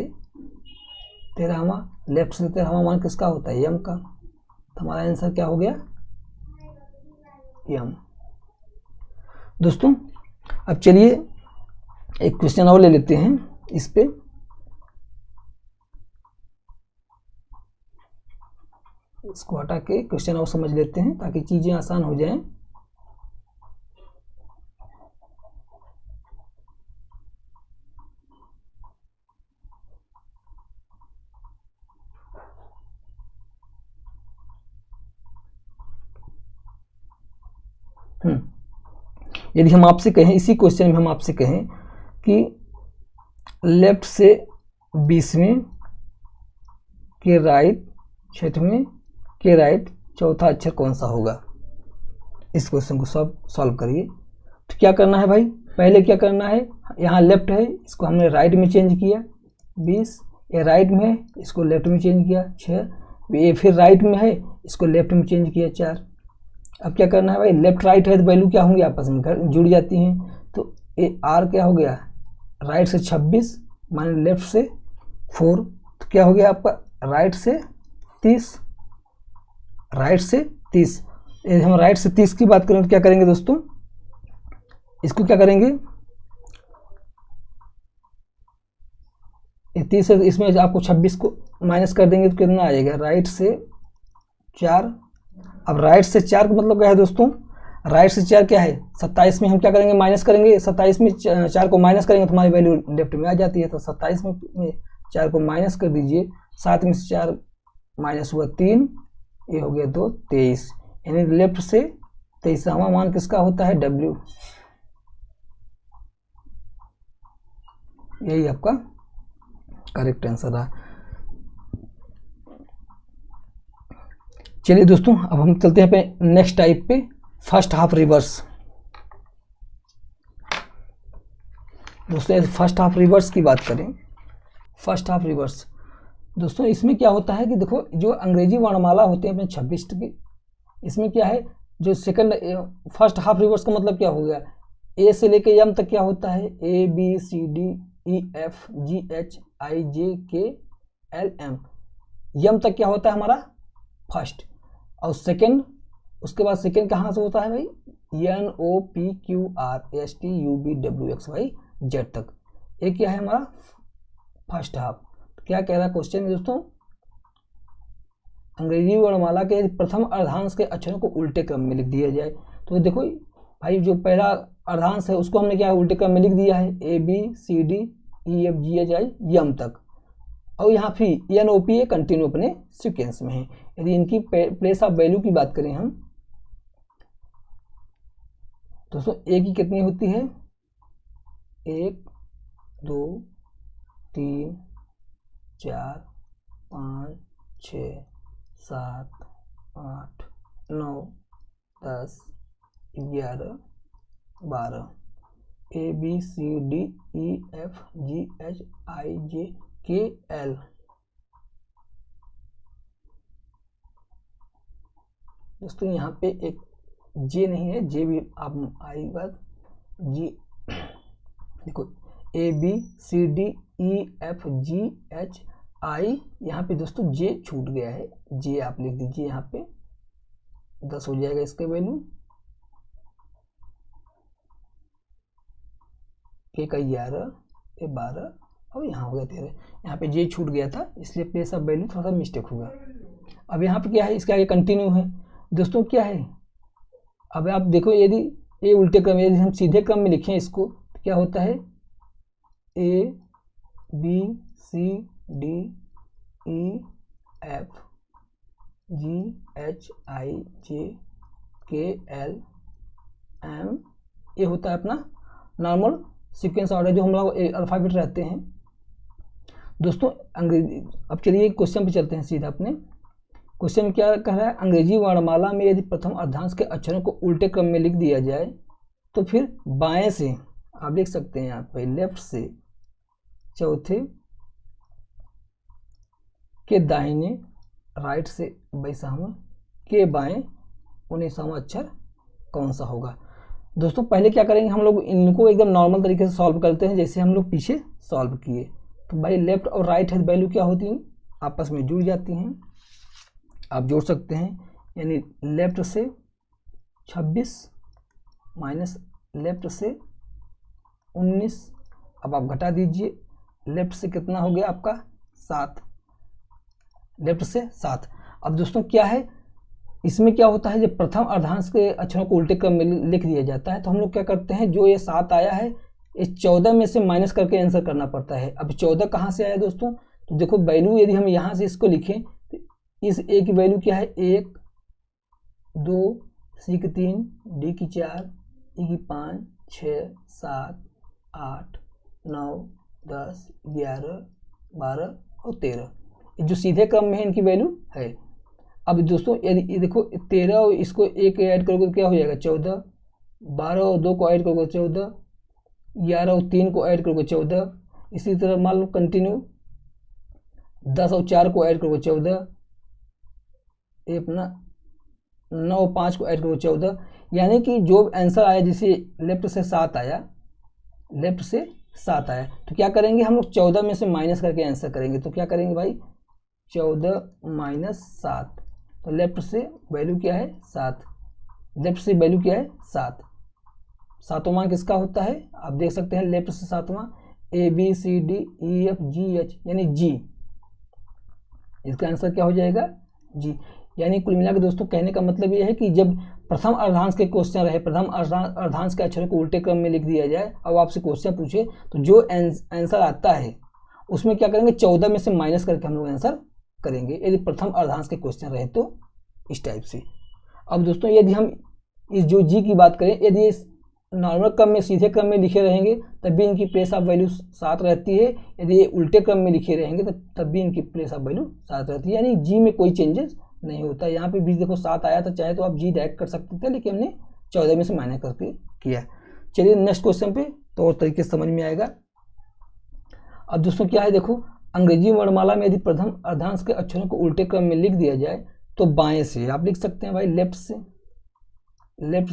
13वां, लेफ्ट से 13वां मान किसका होता है, यम का। तो हमारा आंसर क्या हो गया, यम। दोस्तों अब चलिए एक क्वेश्चन और ले लेते हैं इस पे। इसको हटा के क्वेश्चन और समझ लेते हैं ताकि चीजें आसान हो जाएं। यदि हम आपसे कहें, इसी क्वेश्चन में हम आपसे कहें कि लेफ्ट से 20वें के राइट 6वें के राइट चौथा अक्षर कौन सा होगा, इस क्वेश्चन को सॉल्व करिए। तो क्या करना है भाई, पहले क्या करना है, यहाँ लेफ्ट है, इसको हमने राइट में चेंज किया 20, ये राइट में है, इसको लेफ्ट में चेंज किया 6, ये फिर राइट में है, इसको लेफ्ट में चेंज किया 4। अब क्या करना है भाई, लेफ्ट राइट है तो वैल्यू क्या होंगी, आपस में जुड़ जाती हैं। तो ये आर क्या हो गया, राइट से 26 माने लेफ्ट से 4, तो क्या हो गया आपका राइट से 30, राइट से 30। यदि हम राइट से 30 की बात करें तो क्या करेंगे दोस्तों, इसको क्या करेंगे, 30 है, इसमें आपको 26 को माइनस कर देंगे तो कितना आएगा, राइट से 4। अब राइट से 4 का मतलब क्या है दोस्तों, राइट से 4 क्या है 27 में हम क्या करेंगे, माइनस करेंगे, 27 में 4 को माइनस करेंगे तो हमारी वैल्यू लेफ्ट में आ जाती है। तो 27 में 4 को माइनस कर दीजिए, 7 में से 4 माइनस हुआ 3, ये हो गया 2, 23, यानी लेफ्ट से 23वां मान किसका होता है, W। यही आपका करेक्ट आंसर रहा। चलिए दोस्तों अब हम चलते हैं पे नेक्स्ट टाइप पे, फर्स्ट हाफ रिवर्स। दोस्तों फर्स्ट हाफ रिवर्स की बात करें, फर्स्ट हाफ रिवर्स दोस्तों इसमें क्या होता है कि देखो जो अंग्रेजी वर्णमाला होते हैं अपने 26 के, इसमें क्या है जो सेकंड फर्स्ट हाफ रिवर्स का मतलब क्या हो गया, ए से लेके एम तक क्या होता है, A B C D E F G H I J K L M, यम तक क्या होता है हमारा फर्स्ट, और सेकंड, उसके बाद सेकंड कहाँ से होता है भाई, N O P Q R S T U V W X Y Z तक, ये क्या है हमारा फर्स्ट हाफ। क्या कह रहा है क्वेश्चन में दोस्तों, अंग्रेजी वर्णमाला के प्रथम अर्धांश के अक्षरों को उल्टे क्रम में लिख दिया जाए। तो देखो भाई जो पहला अर्धांश है उसको हमने क्या उल्टे क्रम में लिख दिया है, A B C D E F G H I यम तक, और यहाँ फिर N O P A continue अपने सीक्वेंस में है। यदि इनकी प्लेस ऑफ वैल्यू की बात करें हम दोस्तों, ए की कितनी होती है, 1 2 3 4 5 6 7 8 9 10 11 12, A B C D E F G H I J K L। दोस्तों यहाँ पे एक जे नहीं है, जे भी आप आई बात जी, देखो A B C D E F G H I, यहाँ पे दोस्तों जे छूट गया है, जे आप लिख दीजिए, यहाँ पे 10 हो जाएगा इसका वैल्यू, के का 11, ये 12 और यहाँ हो गया 13, यहाँ पे जे छूट गया था इसलिए प्लेस ऑफ वैल्यू थोड़ा सा मिस्टेक होगा। अब यहाँ पे क्या है, इसके आगे कंटिन्यू है दोस्तों, क्या है, अब आप देखो यदि ये उल्टे क्रम, यदि हम सीधे क्रम में लिखें इसको तो क्या होता है, A B C D E F G H I J K L M, ये होता है अपना नॉर्मल सीक्वेंस ऑर्डर जो हम लोग अल्फ़ाबेट रहते हैं दोस्तों अंग्रेजी। अब चलिए क्वेश्चन पे चलते हैं सीधा अपने क्वेश्चन में क्या कह रहा है, अंग्रेजी वर्णमाला में यदि प्रथम अर्धांश के अक्षरों को उल्टे क्रम में लिख दिया जाए तो फिर बाएं से आप लिख सकते हैं, यहाँ पे लेफ्ट से चौथे के दाहिने, राइट से 22वां के बाएं 19वां अक्षर कौन सा होगा। दोस्तों पहले क्या करेंगे, हम लोग इनको एकदम नॉर्मल तरीके से सॉल्व करते हैं जैसे हम लोग पीछे सॉल्व किए। तो भाई लेफ्ट और राइट है वैल्यू क्या होती है, आपस में जुड़ जाती हैं, आप जोड़ सकते हैं, यानी लेफ्ट से 26 माइनस लेफ्ट से 19, अब आप घटा दीजिए, लेफ्ट से कितना हो गया आपका 7, लेफ्ट से 7। अब दोस्तों क्या है इसमें क्या होता है, जब प्रथम अर्धांश के अक्षरों को उल्टे क्रम में लिख दिया जाता है तो हम लोग क्या करते हैं, जो ये 7 आया है इस 14 में से माइनस करके आंसर करना पड़ता है। अब 14 कहाँ से आया दोस्तों, तो देखो वैल्यू यदि हम यहाँ से इसको लिखें तो इस ए की वैल्यू क्या है, 1 2 सी की 3 डी की 4 ई की 5 6 7 8 9 10 11 12 और 13, जो सीधे क्रम में है इनकी वैल्यू है। अब दोस्तों यदि देखो 13 और इसको एक ऐड करोगे तो क्या हो जाएगा 14, 12 और 2 को ऐड करोगे 14, 11 और 3 को ऐड करोगे 14, इसी तरह मान लो कंटिन्यू 10 और 4 को ऐड करोगे 14, ये अपना 9 और 5 को ऐड करोगे 14, यानी कि जो आंसर आया जिसे लेफ्ट से 7 आया, लेफ्ट से 7 आया, तो क्या करेंगे हम लोग 14 में से माइनस करके आंसर करेंगे। तो क्या करेंगे भाई 14 माइनस 7, तो लेफ्ट से वैल्यू क्या है 7, लेफ्ट से वैल्यू क्या है 7, सातवां मान किसका होता है आप देख सकते हैं, लेफ्ट से सातवां A B C D E F G H यानी जी, इसका आंसर क्या हो जाएगा जी। यानी कुल मिला के दोस्तों कहने का मतलब यह है कि जब प्रथम अर्धांश के क्वेश्चन रहे, प्रथम अर्धांश के अक्षरों को उल्टे क्रम में लिख दिया जाए, अब आपसे क्वेश्चन पूछे तो जो आंसर आता है उसमें क्या करेंगे 14 में से माइनस करके हम लोग आंसर करेंगे, यदि प्रथम अर्धांश के क्वेश्चन रहे तो इस टाइप से। अब दोस्तों यदि हम इस जो जी की बात करें, यदि इस नॉर्मल क्रम में सीधे क्रम में लिखे रहेंगे तब भी इनकी प्लेस ऑफ वैल्यू 7 रहती है, यदि ये उल्टे क्रम में लिखे रहेंगे तब भी इनकी प्लेस ऑफ वैल्यू 7 रहती है, यानी जी में कोई चेंजेस नहीं होता। यहाँ पे भी देखो 7 आया था, चाहे तो आप जी डायरेक्ट कर सकते थे, लेकिन हमने 14 में से माइनस करके किया। चलिए नेक्स्ट क्वेश्चन पे तो और तरीके से समझ में आएगा। अब दोस्तों क्या है देखो, अंग्रेजी वर्णमाला में यदि प्रथम अर्धांश के अक्षरों को उल्टे क्रम में लिख दिया जाए तो बाएं से आप लिख सकते हैं भाई, लेफ्ट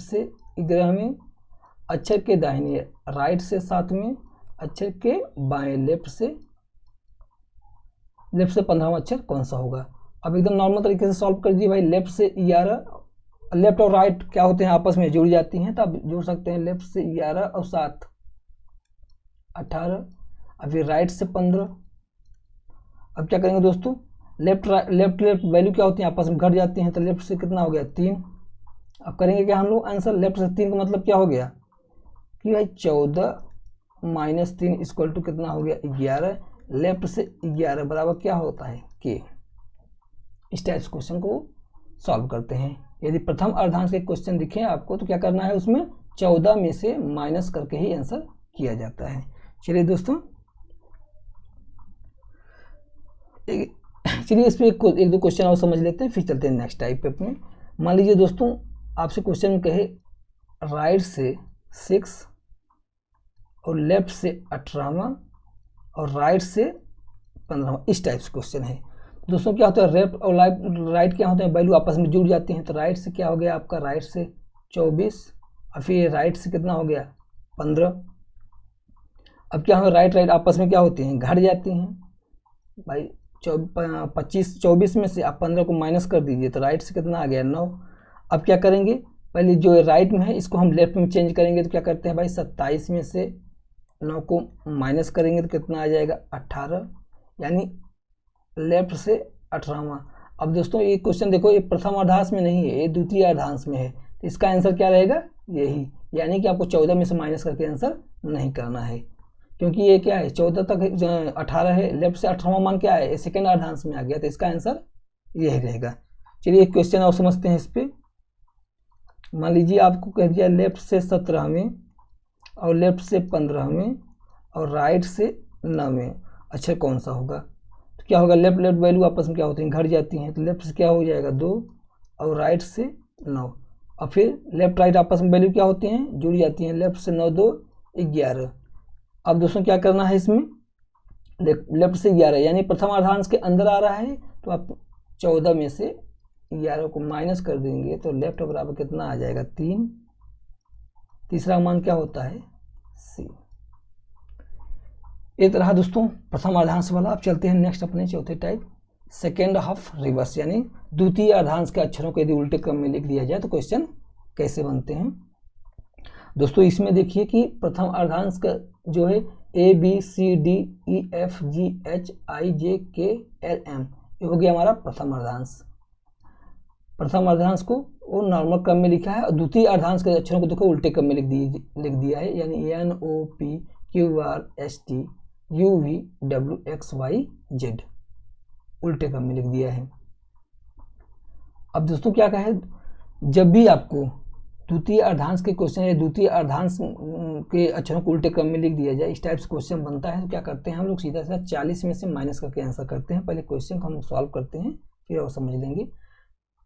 से 11वें अक्षर के दाहिने, राइट से 7वें अक्षर के बाएं, लेफ्ट से 15वां अक्षर कौन सा होगा। अब एकदम नॉर्मल तरीके से सॉल्व कर दीजिए भाई, लेफ्ट से 11, लेफ्ट और राइट क्या होते हैं आपस में जुड़ जाती हैं, तो आप जोड़ सकते हैं लेफ्ट से 11 और 7 18, अब फिर राइट से 15। अब क्या करेंगे दोस्तों, लेफ्ट वैल्यू क्या होती है आपस में घट जाती हैं, तो लेफ्ट से कितना हो गया 3। अब करेंगे क्या हम लोग आंसर, लेफ्ट से 3 का मतलब क्या हो गया कि भाई 14 माइनस 3 इक्वल टू कितना हो गया 11, लेफ्ट से 11 बराबर क्या होता है के। इस टाइप क्वेश्चन को सॉल्व करते हैं। यदि प्रथम अर्धांश के क्वेश्चन दिखे आपको तो क्या करना है, उसमें 14 में से माइनस करके ही आंसर किया जाता है। चलिए दोस्तों, चलिए इस पे एक दो क्वेश्चन और समझ लेते हैं, फिर चलते हैं नेक्स्ट टाइप पे अपने। मान लीजिए दोस्तों आपसे क्वेश्चन में कहे राइट से 6 और लेफ्ट से 18वां और राइट से 15वां, इस टाइप से क्वेश्चन है। दोस्तों क्या होता है, लेफ्ट और राइट क्या होते हैं, वैल्यू आपस में जुड़ जाती हैं, तो राइट से क्या हो गया आपका, राइट से 24 और फिर राइट से कितना हो गया 15। अब क्या हो, राइट आपस में क्या होती हैं, घट जाती हैं भाई। 24 में से आप 15 को माइनस कर दीजिए तो राइट से कितना आ गया 9। अब क्या करेंगे, पहले जो राइट में है इसको हम लेफ्ट में चेंज करेंगे, तो क्या करते हैं भाई 27 में से 9 को माइनस करेंगे तो कितना आ जाएगा 18, यानी लेफ्ट से 18वां। अब दोस्तों ये क्वेश्चन देखो, ये प्रथम अर्धांश में नहीं है, ये द्वितीय अर्धांश में है, तो इसका आंसर क्या रहेगा यही, यानी कि आपको 14 में से माइनस करके आंसर नहीं करना है, क्योंकि ये क्या है 14 तक 18 है, लेफ्ट से 18वां मान क्या है, सेकेंड अर्धांश में आ गया, तो इसका आंसर यही रहेगा। चलिए एक क्वेश्चन और समझते हैं इस पे। मान लीजिए आपको कह दिया लेफ्ट से 17वें और लेफ्ट से 15वें और राइट से 9वें अक्षर कौन सा होगा, तो क्या होगा, लेफ्ट वैल्यू आपस में क्या होती हैं, घट जाती हैं, तो लेफ्ट से क्या हो जाएगा 2 और राइट से 9, और फिर लेफ्ट राइट आपस में वैल्यू क्या होती हैं, जुड़ जाती हैं, लेफ्ट से 9 2 11। अब दोस्तों क्या करना है इसमें, लेफ्ट से 11 यानी प्रथम अर्धांश के अंदर आ रहा है, तो आप 14 में से 11 को माइनस कर देंगे तो लेफ्ट बराबर कितना आ जाएगा 3, तीसरा मान क्या होता है सी। एक तरह दोस्तों प्रथम अर्धांश वाला। आप चलते हैं नेक्स्ट अपने चौथे टाइप। सेकेंड हाफ रिवर्स, यानी द्वितीय अर्धांश के अक्षरों को यदि उल्टे क्रम में लिख दिया जाए तो क्वेश्चन कैसे बनते हैं। दोस्तों इसमें देखिए कि प्रथम अर्धांश का जो है ABCDEFGHIJKLM, ये हो गया हमारा प्रथम अर्धांश। प्रथम अर्धांश को वो नॉर्मल क्रम में लिखा है और द्वितीय अर्धांश के अक्षरों को देखो उल्टे क्रम में लिख दिया है, यानी NOPQRSTUVWXYZ उल्टे क्रम में लिख दिया है। अब दोस्तों क्या कहा है, जब भी आपको द्वितीय अर्धांश के क्वेश्चन या द्वितीय अर्धांश के अक्षरों को उल्टे क्रम में लिख दिया जाए, इस टाइप से क्वेश्चन बनता है तो क्या करते हैं हम लोग, सीधा सीधा 40 में से माइनस करके आंसर करते हैं। पहले क्वेश्चन को हम सॉल्व करते हैं फिर और समझ लेंगे।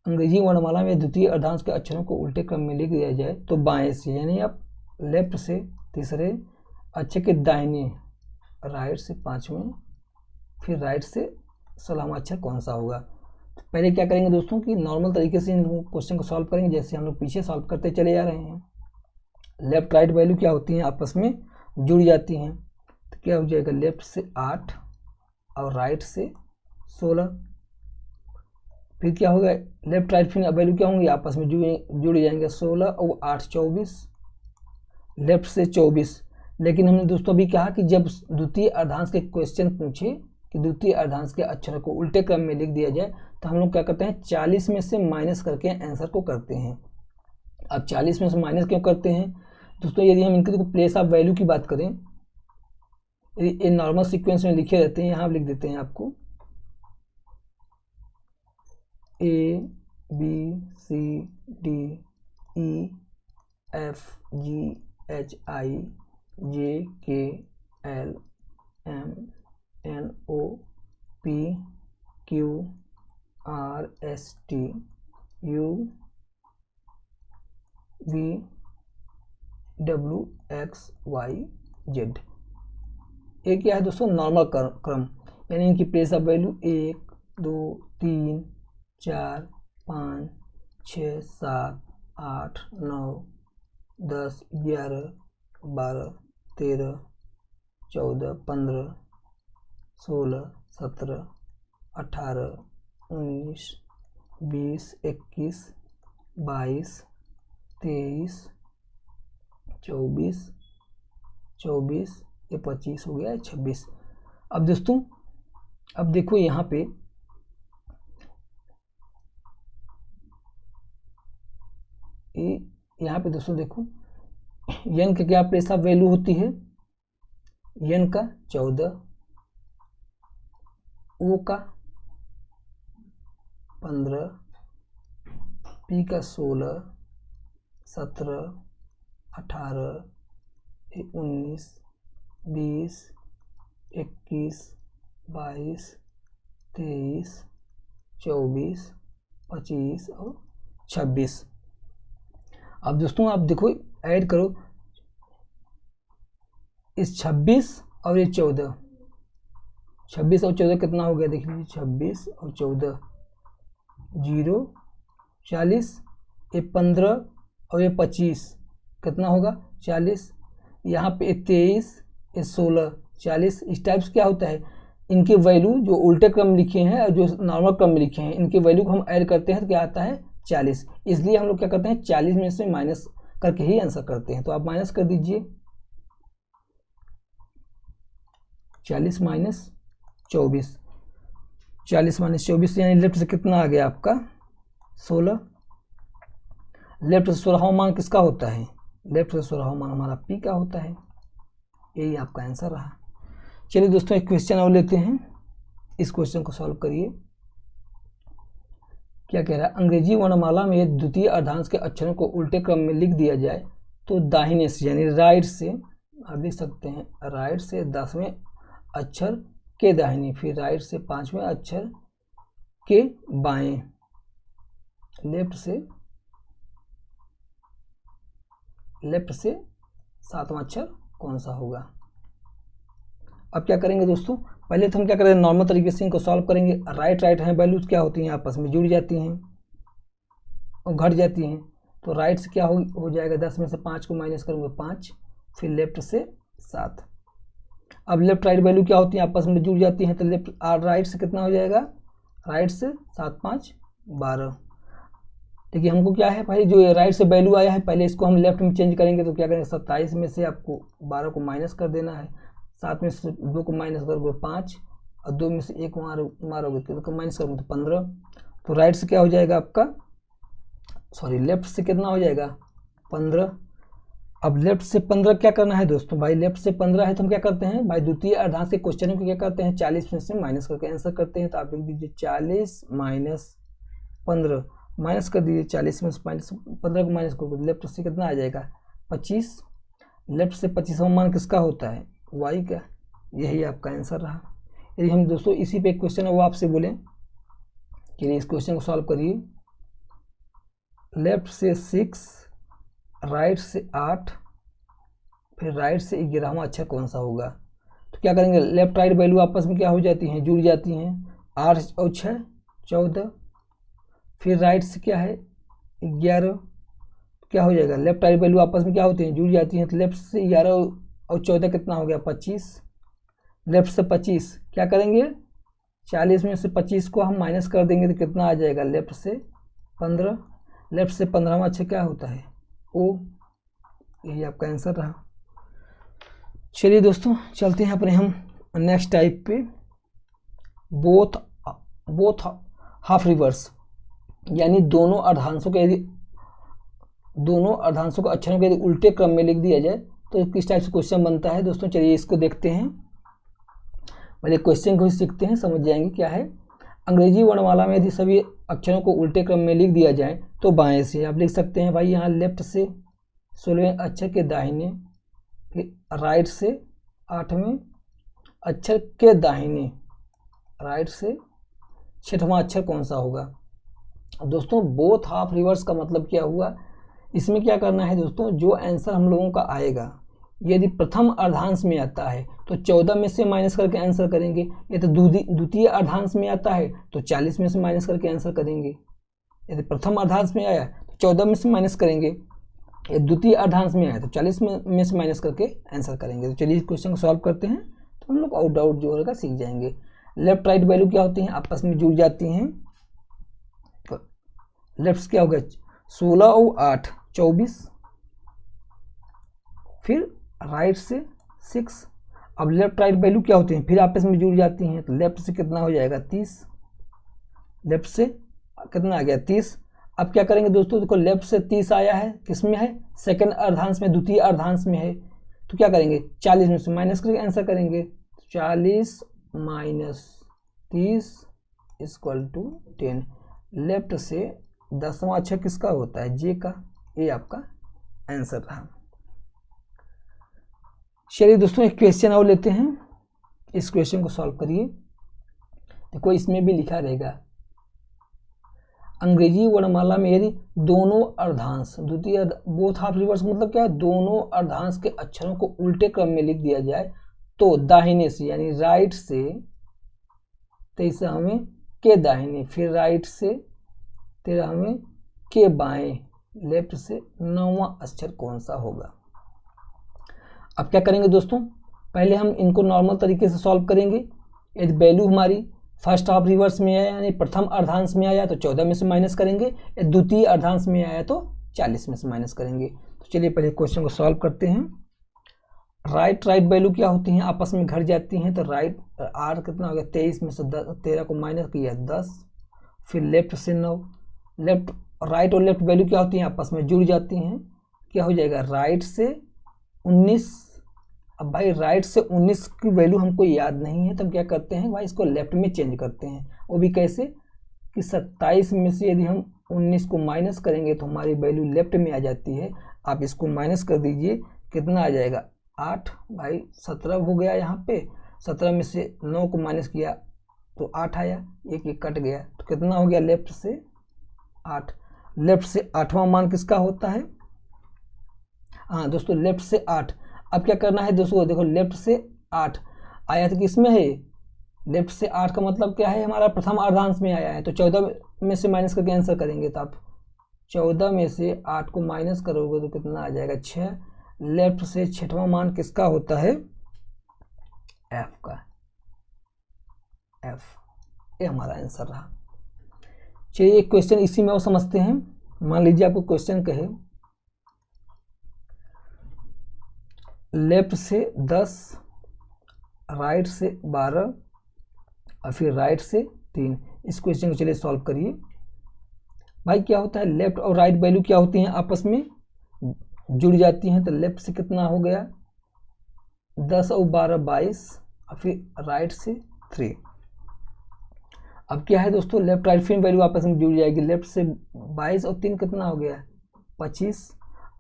अंग्रेजी वर्णमाला में द्वितीय अर्धांश के अक्षरों को उल्टे क्रम में लिख दिया जाए तो बाएं से, यानी आप लेफ्ट से तीसरे अक्षर के दाहिने, राइट से पांचवें, फिर राइट से 16वां अक्षर कौन सा होगा। तो पहले क्या करेंगे दोस्तों कि नॉर्मल तरीके से इन क्वेश्चन को सॉल्व करेंगे, जैसे हम लोग पीछे सॉल्व करते चले जा रहे हैं। लेफ्ट राइट वैल्यू क्या होती हैं, आपस में जुड़ जाती हैं, तो क्या हो जाएगा, लेफ्ट से 8 और राइट से 16, फिर क्या होगा, लेफ्ट राइट फिर वैल्यू क्या होंगी, आपस में जुड़ जाएंगे, 16 और 8 24, लेफ्ट से 24। लेकिन हमने दोस्तों अभी कहा कि जब द्वितीय अर्धांश के क्वेश्चन पूछे कि द्वितीय अर्धांश के अक्षरों को उल्टे क्रम में लिख दिया जाए तो हम लोग क्या करते हैं, 40 में से माइनस करके आंसर को करते हैं। अब 40 में से माइनस क्यों करते हैं दोस्तों, यदि हम इनके प्लेस ऑफ वैल्यू की बात करें, यदि नॉर्मल सीक्वेंस में लिखे रहते हैं, यहाँ लिख देते हैं आपको ABCDEFGHIJKLMNOPQRSTUVWXYZ। ये क्या है दोस्तों, नॉर्मल क्रम, यानी इनकी प्लेस ऑफ वैल्यू 1 2 3 4 5 6 7 8 9 10 11 12 13 14 15 16 17 18 19 20 21 22 23 24 24, ये 25 हो गया, 26। अब दोस्तों अब देखो यहाँ पे दोस्तों देखो यन का क्या प्लेस ऑफ वैल्यू होती है, यन का 14, ओ का 15, पी का 16, 17, 18, 19, 20, 21, 22, 23, 24, 25 और 26। अब दोस्तों आप देखो ऐड करो इस 26 और ये 14, 26 और 14 कितना हो गया, देख लीजिए 26 और 14 0 40, ये 15 और ये 25 कितना होगा 40, यहाँ पे 23 ये 16 40। इस टाइप से क्या होता है, इनके वैल्यू जो उल्टे क्रम लिखे हैं और जो नॉर्मल क्रम में लिखे हैं, इनके वैल्यू को हम ऐड करते हैं तो क्या आता है 40। इसलिए हम लोग क्या करते हैं 40 में से माइनस करके ही आंसर करते हैं। तो आप माइनस कर दीजिए, 40 माइनस 24, 40 माइनस 24 यानी लेफ्ट से कितना आ गया आपका 16। लेफ्ट से 16वां मान किसका होता है, लेफ्ट से 16वां मान हमारा पी का होता है। यही आपका आंसर रहा। चलिए दोस्तों एक क्वेश्चन और लेते हैं, इस क्वेश्चन को सॉल्व करिए। क्या कह रहा है, अंग्रेजी वर्णमाला में यदि द्वितीय अर्धांश के अक्षरों को उल्टे क्रम में लिख दिया जाए तो दाहिने से यानी राइट से, आप लिख सकते हैं राइट से 10वें अक्षर के दाहिने, फिर राइट से 5वें अक्षर के बाएं, लेफ्ट से 7वां अक्षर कौन सा होगा। अब क्या करेंगे दोस्तों, पहले तो हम क्या करेंगे नॉर्मल तरीके से इनको सॉल्व करेंगे। राइट है वैल्यूज क्या होती हैं, आपस में जुड़ जाती हैं और घट जाती हैं। तो राइट से क्या हो जाएगा, 10 में से 5 को माइनस करूँगा 5, फिर लेफ्ट से 7। अब लेफ्ट राइट वैल्यू क्या होती है, आपस में जुड़ जाती हैं, तो लेफ्ट राइट से कितना हो जाएगा राइट से 7 5 12। देखिए हमको क्या है भाई, जो राइट से वैल्यू आया है पहले इसको हम लेफ्ट में चेंज करेंगे। तो क्या करेंगे, 27 में से आपको 12 को माइनस कर देना है, 7 में से 2 को माइनस करोगे 5, और 2 में से 1 मारोगे तो माइनस करोगे तो 15। तो राइट से क्या हो जाएगा आपका, सॉरी लेफ्ट से कितना हो जाएगा 15। अब लेफ्ट से 15 क्या करना है दोस्तों, भाई लेफ्ट से 15 है तो हम क्या करते हैं भाई, द्वितीय अर्धांश के क्वेश्चन को क्या करते हैं 40 में से माइनस करके आंसर करते हैं। तो आप लिख दीजिए 40 माइनस 15, माइनस कर दीजिए 40 में से माइनस 15 को माइनस करोगे लेफ्ट से कितना आ जाएगा 25। लेफ्ट से 25वां मान किसका होता है, वाई का। यही आपका आंसर रहा। यदि हम दोस्तों इसी पे एक क्वेश्चन है वो आपसे बोलें कि इस क्वेश्चन को सॉल्व करिए, लेफ्ट से 6 राइट से 8 फिर राइट से 11वां अक्षर कौन सा होगा। तो क्या करेंगे, लेफ्ट राइट वैल्यू आपस में क्या हो जाती हैं, जुड़ जाती हैं, 8 और 6 14। फिर राइट से क्या है 11, क्या हो जाएगा, लेफ्ट राइट वैल्यू आपस में क्या होती हैं, जुड़ जाती हैं। तो लेफ्ट से 11 और 14 कितना हो गया 25। लेफ्ट से 25 क्या करेंगे, 40 में से 25 को हम माइनस कर देंगे तो कितना आ जाएगा, लेफ्ट से 15। लेफ्ट से 15वां अक्षर क्या होता है, ओ। यही आपका आंसर रहा। चलिए दोस्तों चलते हैं अपने हम नेक्स्ट टाइप पे, बोथ हाफ रिवर्स, यानी दोनों अर्धांशों के यदि दोनों अर्धांशों को अक्षरों के यदि उल्टे क्रम में लिख दिया जाए तो किस टाइप से क्वेश्चन बनता है दोस्तों। चलिए इसको देखते हैं, पहले क्वेश्चन को ही सीखते हैं, समझ जाएंगे क्या है। अंग्रेजी वर्णमाला में यदि सभी अक्षरों को उल्टे क्रम में लिख दिया जाए तो बाएं से आप लिख सकते हैं भाई, यहाँ लेफ्ट से 16वें अक्षर के दाहिने, फिर राइट से 8वें अक्षर के दाहिने, राइट से 6वां अक्षर कौन सा होगा। दोस्तों बोथ हाफ रिवर्स का मतलब क्या हुआ, इसमें क्या करना है दोस्तों, जो आंसर हम लोगों का आएगा यदि प्रथम अर्धांश में आता है तो 14 में से माइनस करके आंसर करेंगे, या तो द्वितीय अर्धांश में आता है तो 40 में से माइनस करके आंसर करेंगे। यदि प्रथम अर्धांश में आया तो 14 में से माइनस करेंगे, या द्वितीय अर्धांश में आया तो 40 में से माइनस करके आंसर करेंगे। तो चलिए इस क्वेश्चन को सॉल्व करते हैं, तो हम लोग आउट डाउट जो होगा सीख जाएंगे। लेफ्ट राइट वैल्यू क्या होती हैं, आपस में जुड़ जाती हैं। लेफ्ट क्या हो गया 16 और 8 24, फिर राइट से 6। अब लेफ्ट राइट वैल्यू क्या होती हैं, फिर आपस में जुड़ जाती हैं। तो लेफ्ट से कितना हो जाएगा 30, लेफ्ट से कितना आ गया 30। अब क्या करेंगे दोस्तों, देखो लेफ्ट से 30 आया है, किस में है, सेकंड अर्धांश में, द्वितीय अर्धांश में है। तो क्या करेंगे 40 में से माइनस करके आंसर करेंगे, 40 माइनस 30 इक्वल टू 10। लेफ्ट से 10वां अक्षर किसका होता है, जे का। ये आपका आंसर रहा। चलिए दोस्तों एक क्वेश्चन और लेते हैं, इस क्वेश्चन को सॉल्व करिए। देखो इसमें भी लिखा रहेगा, अंग्रेजी वर्णमाला में यदि दोनों अर्धांश द्वितीय बोथ हाफ रिवर्स मतलब क्या है, दोनों अर्धांश के अक्षरों को उल्टे क्रम में लिख दिया जाए तो दाहिने से यानी राइट से 23वें के दाहिने, फिर राइट से 13वें के बाएं, लेफ्ट से 9वां अक्षर कौन सा होगा। अब क्या करेंगे दोस्तों, पहले हम इनको नॉर्मल तरीके से सॉल्व करेंगे। यदि वैल्यू हमारी फर्स्ट हाफ रिवर्स में आया यानी प्रथम अर्धांश में आया तो 14 में से माइनस करेंगे, या द्वितीय अर्धांश में आया तो 40 में से माइनस करेंगे। तो चलिए पहले क्वेश्चन को सॉल्व करते हैं। राइट वैल्यू क्या होती हैं, आपस में घट जाती हैं। तो राइट आर कितना हो गया 23 में से 13 को माइनस किया 10, फिर लेफ्ट से 9। लेफ्ट राइट और लेफ्ट वैल्यू क्या होती हैं, आपस में जुड़ जाती हैं। क्या हो जाएगा राइट से 19। अब भाई राइट से 19 की वैल्यू हमको याद नहीं है, तब क्या करते हैं भाई इसको लेफ्ट में चेंज करते हैं। वो भी कैसे कि 27 में से यदि हम 19 को माइनस करेंगे तो हमारी वैल्यू लेफ्ट में आ जाती है। आप इसको माइनस कर दीजिए, कितना आ जाएगा 8, भाई 17 हो गया यहाँ पे। 17 में से 9 को माइनस किया तो 8 आया, एक कट गया, तो कितना हो गया लेफ्ट से 8। लेफ्ट से 8वां मान किसका होता है, हाँ दोस्तों लेफ्ट से 8। अब क्या करना है दोस्तों, देखो लेफ्ट से 8 आया तो किसमें है, लेफ्ट से 8 का मतलब क्या है, हमारा प्रथम अर्धांश में आया है। तो 14 में से माइनस करके आंसर करेंगे। तो आप 14 में से 8 को माइनस करोगे तो कितना आ जाएगा 6। लेफ्ट से 6वां मान किसका होता है, एफ का, एफ। ये हमारा आंसर रहा। चलिए एक क्वेश्चन इसी में और समझते हैं। मान लीजिए आपको क्वेश्चन कहे लेफ्ट से 10, राइट से 12 और फिर राइट से 3। इस क्वेश्चन को चलिए सॉल्व करिए। भाई क्या होता है, लेफ्ट और राइट वैल्यू क्या होती हैं, आपस में जुड़ जाती हैं। तो लेफ्ट से कितना हो गया 10 और 12 22 और फिर राइट से 3। अब क्या है दोस्तों, लेफ्ट राइट फिर वैल्यू आपस में जुड़ जाएगी। लेफ्ट से 22 और 3 कितना हो गया 25।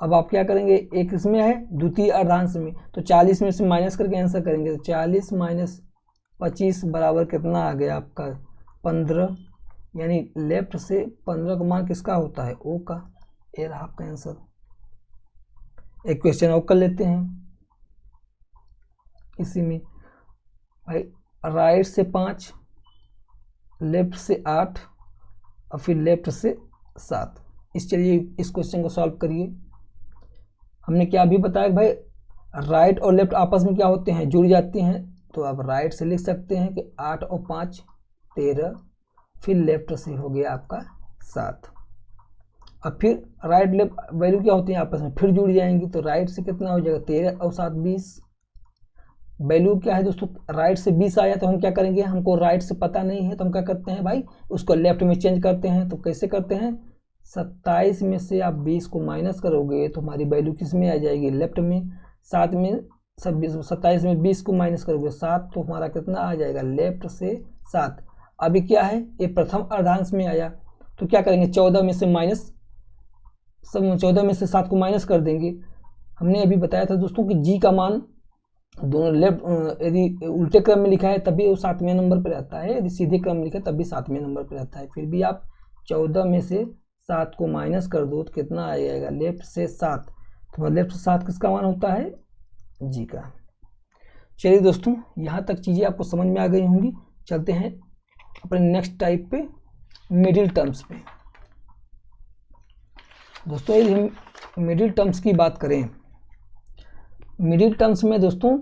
अब आप क्या करेंगे, एक इसमें है द्वितीय अर्धांश में, तो 40 में से माइनस करके आंसर करेंगे। तो 40 माइनस 25 बराबर कितना आ गया आपका 15। यानी लेफ्ट से 15 का मान किसका होता है, ओ का। ये रहा आपका आंसर। एक क्वेश्चन और कर लेते हैं इसी में। भाई राइट से 5, लेफ्ट से 8 और फिर लेफ्ट से 7। चलिए इस क्वेश्चन को सॉल्व करिए। हमने क्या अभी बताया कि भाई राइट और लेफ्ट आपस में क्या होते हैं, जुड़ जाती हैं। तो आप राइट से लिख सकते हैं कि 8 और 5 13, फिर लेफ्ट से हो गया आपका 7। अब फिर राइट लेफ्ट वैल्यू क्या होती है आपस में फिर जुड़ जाएंगी। तो राइट से कितना हो जाएगा 13 और 7 20। वैल्यू क्या है दोस्तों, राइट से 20 आया तो हम क्या करेंगे, हमको राइट से पता नहीं है तो हम क्या करते हैं भाई उसको लेफ्ट में चेंज करते हैं। तो कैसे करते हैं, 27 में से आप 20 को माइनस करोगे तो हमारी वैल्यू किस में आ जाएगी, लेफ्ट में। 7 में 27 में 20 को माइनस करोगे 7, तो हमारा कितना आ जाएगा लेफ्ट से 7। अभी क्या है, ये प्रथम अर्धांश में आया तो क्या करेंगे 14 में से 7 को माइनस कर देंगे। हमने अभी बताया था दोस्तों कि जी का मान दोनों लेफ्ट यदि उल्टे क्रम में लिखा है तभी वो 7वें नंबर पर रहता है, यदि सीधे क्रम में लिखा है तभी 7वें नंबर पर रहता है। फिर भी आप 14 में से 7 को माइनस कर दो तो कितना आ जाएगा लेफ्ट से 7। तो लेफ्ट से 7 किसका मान होता है, जी का। चलिए दोस्तों यहाँ तक चीज़ें आपको समझ में आ गई होंगी। चलते हैं अपने नेक्स्ट टाइप पे, मिडिल टर्म्स पे। दोस्तों यदि हम मिडिल टर्म्स की बात करें, मिडिल टर्म्स में दोस्तों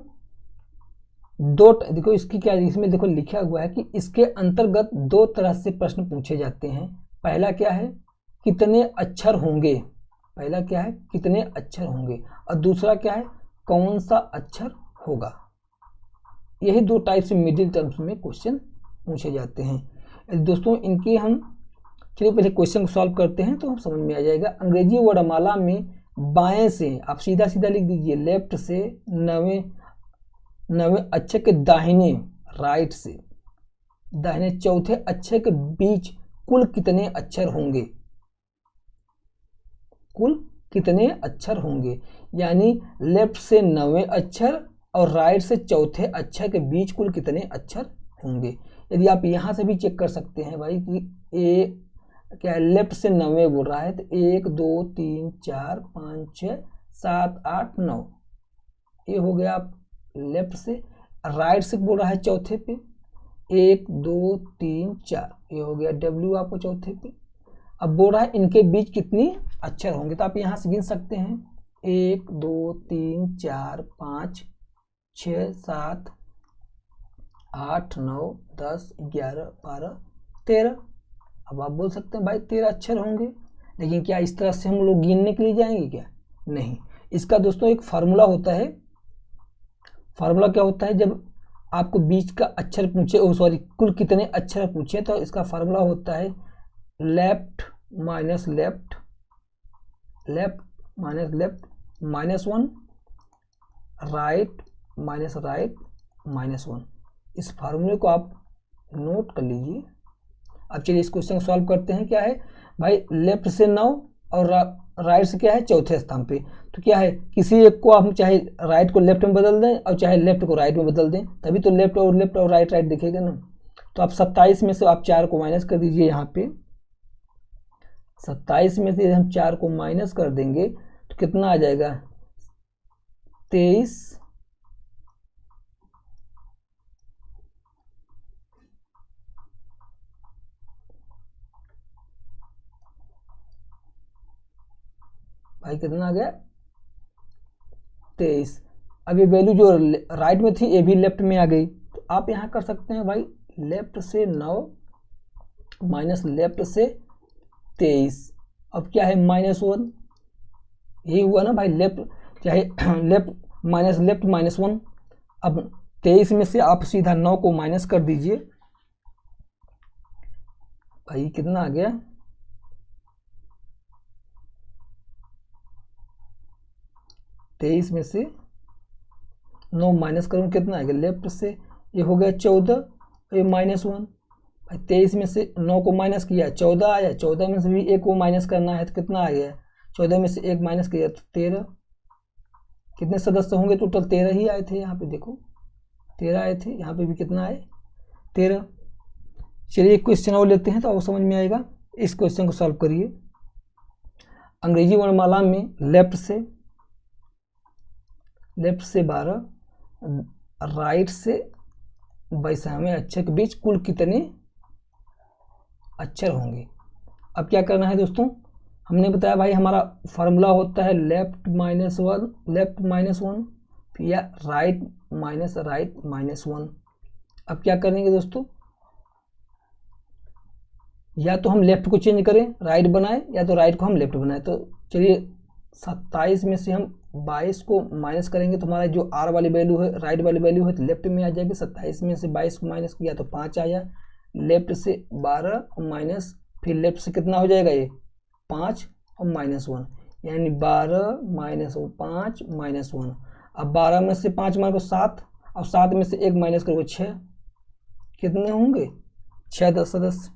देखो इसकी क्या, इसमें देखो लिखा हुआ है कि इसके अंतर्गत 2 तरह से प्रश्न पूछे जाते हैं। पहला क्या है, कितने अक्षर होंगे, पहला क्या है कितने अक्षर होंगे, और दूसरा क्या है कौन सा अक्षर होगा। यही 2 टाइप से मिडिल टर्म्स में क्वेश्चन पूछे जाते हैं। दोस्तों इनके हम चलिए पहले क्वेश्चन को सॉल्व करते हैं तो हम समझ में आ जाएगा। अंग्रेजी वर्णमाला में बाएं से आप सीधा सीधा लिख दीजिए, लेफ्ट से 9वें अक्षर के दाहिने, राइट से दाहिने चौथे अक्षर के बीच कुल कितने अक्षर होंगे, कुल कितने अक्षर होंगे। यानी लेफ्ट से 9वें अक्षर और राइट से चौथे अक्षर के बीच कुल कितने अक्षर होंगे। यदि आप यहां से भी चेक कर सकते हैं भाई कि ए क्या है, लेफ्ट से 9वें बोल रहा है तो 1 2 3 4 5 6 7 8 9, ये हो गया आप लेफ्ट से। राइट से बोल रहा है चौथे पे 1 2 3 4, ये हो गया डब्ल्यू आपको चौथे पे। अब बोल रहा है इनके बीच कितनी अक्षर होंगे, तो आप यहाँ से गिन सकते हैं 1 2 3 4 5 6 7 8 9 10 11 12 13। अब आप बोल सकते हैं भाई 13 अक्षर होंगे, लेकिन क्या इस तरह से हम लोग गिनने के लिए जाएंगे क्या, नहीं। इसका दोस्तों एक फार्मूला होता है। फार्मूला क्या होता है, जब आपको बीच का अक्षर पूछे, सॉरी कुल कितने अक्षर पूछे, तो इसका फार्मूला होता है left minus left, left minus left -1, right minus right -1। इस फार्मूले को आप नोट कर लीजिए। अब चलिए इस क्वेश्चन को सॉल्व करते हैं। क्या है भाई, लेफ्ट से 9 और राइट से क्या है चौथे स्थान पे, तो क्या है किसी एक को आप चाहे राइट को लेफ्ट में बदल दें और चाहे लेफ्ट को राइट में बदल दें, तभी तो लेफ्ट और राइट दिखेगा ना। तो आप 27 में से आप 4 को माइनस कर दीजिए। यहाँ पे 27 में से हम 4 को माइनस कर देंगे तो कितना आ जाएगा 23। भाई कितना आ गया 23। अब ये वैल्यू जो राइट में थी ये भी लेफ्ट में आ गई, तो आप यहाँ कर सकते हैं भाई लेफ्ट से 9 माइनस लेफ्ट से 23। अब क्या है -1, यही हुआ ना भाई, लेफ्ट क्या है लेफ्ट -1। अब 23 में से आप सीधा 9 को माइनस कर दीजिए भाई, कितना आ गया 23 में से 9 माइनस करूँ कितना आ गया लेफ्ट से, ये हो गया 14, ये -1। 23 में से 9 को माइनस किया 14 आया, 14 में से भी 1 को माइनस करना है तो कितना आ गया, 14 में से 1 माइनस किया तो 13। कितने सदस्य होंगे टोटल, 13 ही आए थे, यहाँ पे देखो 13 आए थे, यहाँ पे भी कितना आए 13। चलिए एक क्वेश्चन और लेते हैं तो आपको समझ में आएगा। इस क्वेश्चन को सॉल्व करिए। अंग्रेजी वर्णमाला में लेफ्ट से 12, राइट से 22वें अक्षर के बीच कुल कितने अक्षर होंगे। अब क्या करना है दोस्तों, हमने बताया भाई हमारा फार्मूला होता है लेफ्ट माइनस वन या राइट माइनस वन। अब क्या करेंगे दोस्तों, या तो हम लेफ्ट को चेंज करें राइट बनाए, या तो राइट को हम लेफ्ट बनाए। तो चलिए 27 में से हम 22 को माइनस करेंगे तो हमारा जो आर वाली वैल्यू है, राइट वाली वैल्यू है तो लेफ्ट में आ जाएगी। 27 में से 22 को माइनस किया तो 5 आया, लेफ्ट से 12 माइनस, फिर लेफ्ट से कितना हो जाएगा ये 5 और -1, यानी 12 माइनस 5 -1। अब 12 में से 5 माइनस 7, और 7 में से 1 माइनस करोगे 6, कितने होंगे 6 सदस्य।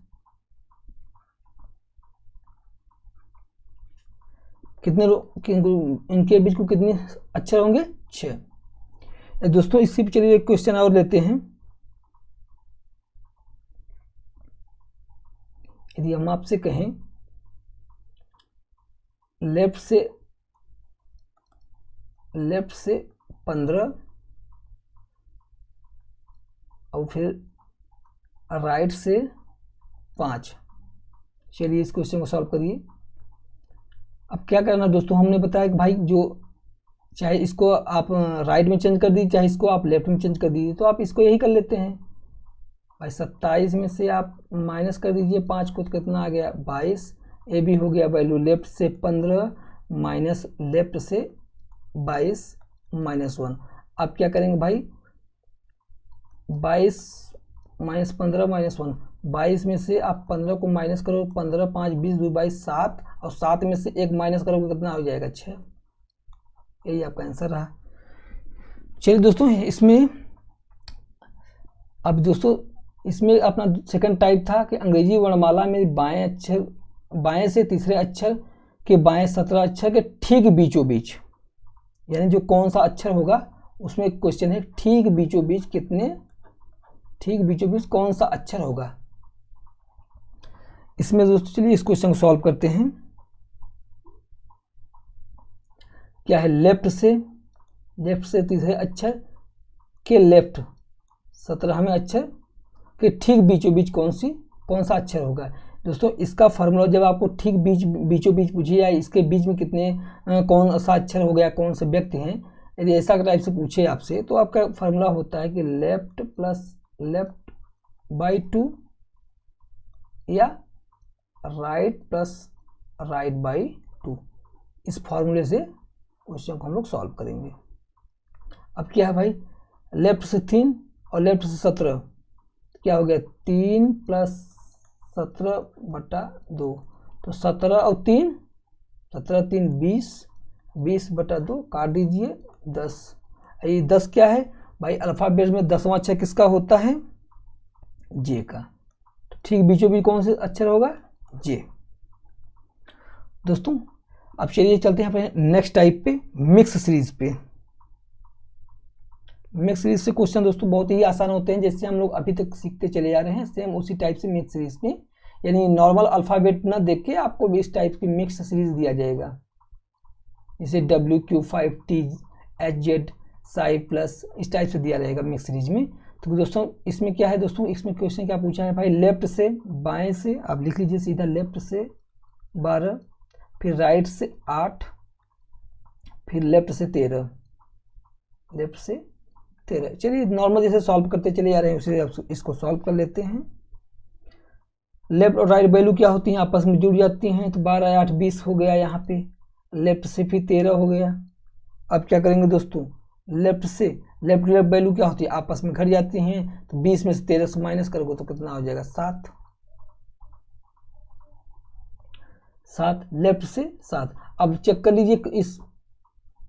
कितने इनके बीच को कितने अक्षर होंगे 6। दोस्तों इसी पे चलिए एक क्वेश्चन और लेते हैं। यदि हम आपसे कहें लेफ्ट से 15 और फिर राइट से 5, चलिए इस क्वेश्चन को सॉल्व करिए। अब क्या करना दोस्तों, हमने बताया कि भाई जो चाहे इसको आप राइट में चेंज कर दीजिए, चाहे इसको आप लेफ्ट में चेंज कर दीजिए, तो आप इसको यही कर लेते हैं भाई। 27 में से आप माइनस कर दीजिए 5 को तो कितना आ गया 22, ये भी हो गया वैल्यू लेफ्ट से 15 माइनस लेफ्ट से 22 -1। अब क्या करेंगे भाई 22 माइनस 15 -1, 22 में से आप 15 को माइनस करो, 15 5 20 2 22 7, और 7 में से 1 माइनस करोगे कितना हो जाएगा 6। यही आपका आंसर रहा। चलिए दोस्तों इसमें अब दोस्तों इसमें अपना सेकंड टाइप था कि अंग्रेजी वर्णमाला में बाएं से तीसरे अक्षर के बाएं 17 अक्षर के ठीक बीचों बीच, यानी जो कौन सा अक्षर होगा उसमें एक क्वेश्चन है ठीक बीचों बीच कौन सा अक्षर होगा। इसमें दोस्तों चलिए इस क्वेश्चन को सॉल्व करते हैं। क्या है लेफ्ट से तीसरे अक्षर के लेफ्ट 17वें अक्षर के ठीक बीचों बीच कौन सा अक्षर होगा। दोस्तों इसका फार्मूला जब आपको ठीक बीचों बीच पूछे या इसके बीच में कितने कौन सा अक्षर हो गया, कौन से व्यक्ति हैं, यदि ऐसा टाइप से पूछे आपसे तो आपका फार्मूला होता है कि लेफ्ट प्लस लेफ्ट बाई 2 या राइट प्लस राइट बाई 2। इस फार्मूले से क्वेश्चन को हम लोग सॉल्व करेंगे। अब क्या है भाई लेफ्ट से 3 और लेफ्ट से 17, क्या हो गया 3 प्लस 17/2, तो 17 और 3 17 3 20, 20/2 काट दीजिए 10। ये 10 क्या है भाई अल्फाबेट में 10वां अक्षर किसका होता है जे का, तो ठीक बीचों बीच कौन से अक्षर होगा जे। दोस्तों अब चलिए चलते हैं अपने नेक्स्ट टाइप पे मिक्स सीरीज पे। मिक्स सीरीज से क्वेश्चन दोस्तों बहुत ही आसान होते हैं, जैसे हम लोग अभी तक सीखते चले जा रहे हैं सेम उसी टाइप से मिक्स सीरीज में, यानी नॉर्मल अल्फाबेट ना देख के आपको भी इस टाइप की मिक्स सीरीज दिया जाएगा, जैसे WQ5T HZ साई प्लस इस टाइप से दिया रहेगा मिक्स सीरीज में। तो दोस्तों इसमें क्या है दोस्तों, इसमें क्वेश्चन क्या पूछा है भाई लेफ्ट से बाएं से, आप लिख लीजिए सीधा लेफ्ट से 12, फिर राइट से 8, फिर लेफ्ट से 13, लेफ्ट से 13। चलिए नॉर्मल जैसे सॉल्व करते चले जा रहे हैं उसे इसको सॉल्व कर लेते हैं। लेफ्ट और राइट वैल्यू क्या होती हैं, आपस में जुड़ जाती हैं, तो 12 8 20 हो गया यहाँ पे, लेफ्ट से फिर 13 हो गया। अब क्या करेंगे दोस्तों, लेफ्ट लेफ्ट वैल्यू क्या होती है, आपस में घट जाती हैं, तो 20 में से 13 से माइनस करोगे तो कितना हो जाएगा, 7। लेफ्ट से 7। अब चेक कर लीजिए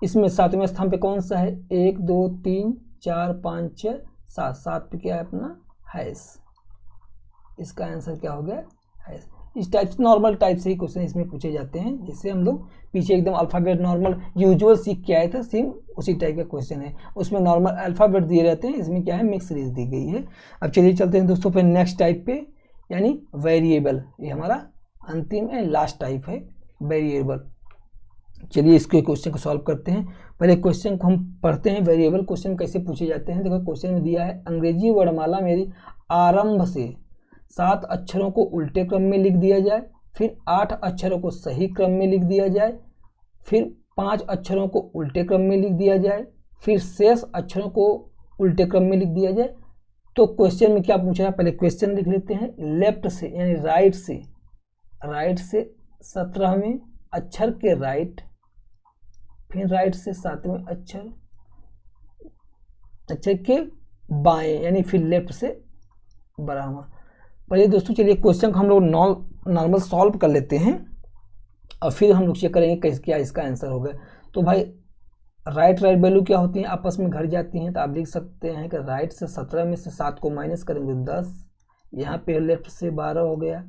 इसमें 7वें स्थान पे कौन सा है, 1 2 3 4 5 6 7, 7 पे क्या है अपना हैश, इसका आंसर क्या हो गया हैश। इस टाइप से नॉर्मल टाइप से ही क्वेश्चन इसमें पूछे जाते हैं, जैसे हम लोग पीछे एकदम अल्फ़ाबेट नॉर्मल यूजुअल सीख के आए थे, सेम उसी टाइप का क्वेश्चन है, उसमें नॉर्मल अल्फ़ाबेट दिए रहते हैं, इसमें क्या है मिक्स सीरीज दी गई है। अब चलिए चलते हैं दोस्तों फिर नेक्स्ट टाइप पे, यानी वेरिएबल, ये हमारा अंतिम है लास्ट टाइप है वेरिएबल। चलिए इसके क्वेश्चन को सॉल्व करते हैं। पहले क्वेश्चन को हम पढ़ते हैं, वेरिएबल क्वेश्चन कैसे पूछे जाते हैं। देखो क्वेश्चन में दिया है, अंग्रेजी वर्णमाला मेरी आरंभ से 7 अक्षरों को उल्टे क्रम में लिख दिया जाए, फिर 8 अक्षरों को सही क्रम में लिख दिया जाए, फिर 5 अक्षरों को उल्टे क्रम में लिख दिया जाए, फिर शेष अक्षरों को उल्टे क्रम में लिख दिया जाए। तो क्वेश्चन में क्या पूछा है, पहले क्वेश्चन लिख लेते हैं। लेफ्ट से यानी राइट से 17वें अक्षर के राइट, फिर राइट से 7वें अक्षर के बाएं, यानी फिर लेफ्ट से 12वां। पहले दोस्तों चलिए क्वेश्चन को हम लोग नॉर्मल सॉल्व कर लेते हैं और फिर हम लोग चेक करेंगे कैसे क्या इसका आंसर होगा। तो भाई राइट वैल्यू क्या होती है, आपस में घट जाती हैं, तो आप लिख सकते हैं कि राइट से 17 में से 7 को माइनस करेंगे 10, यहाँ पे लेफ्ट से 12 हो गया।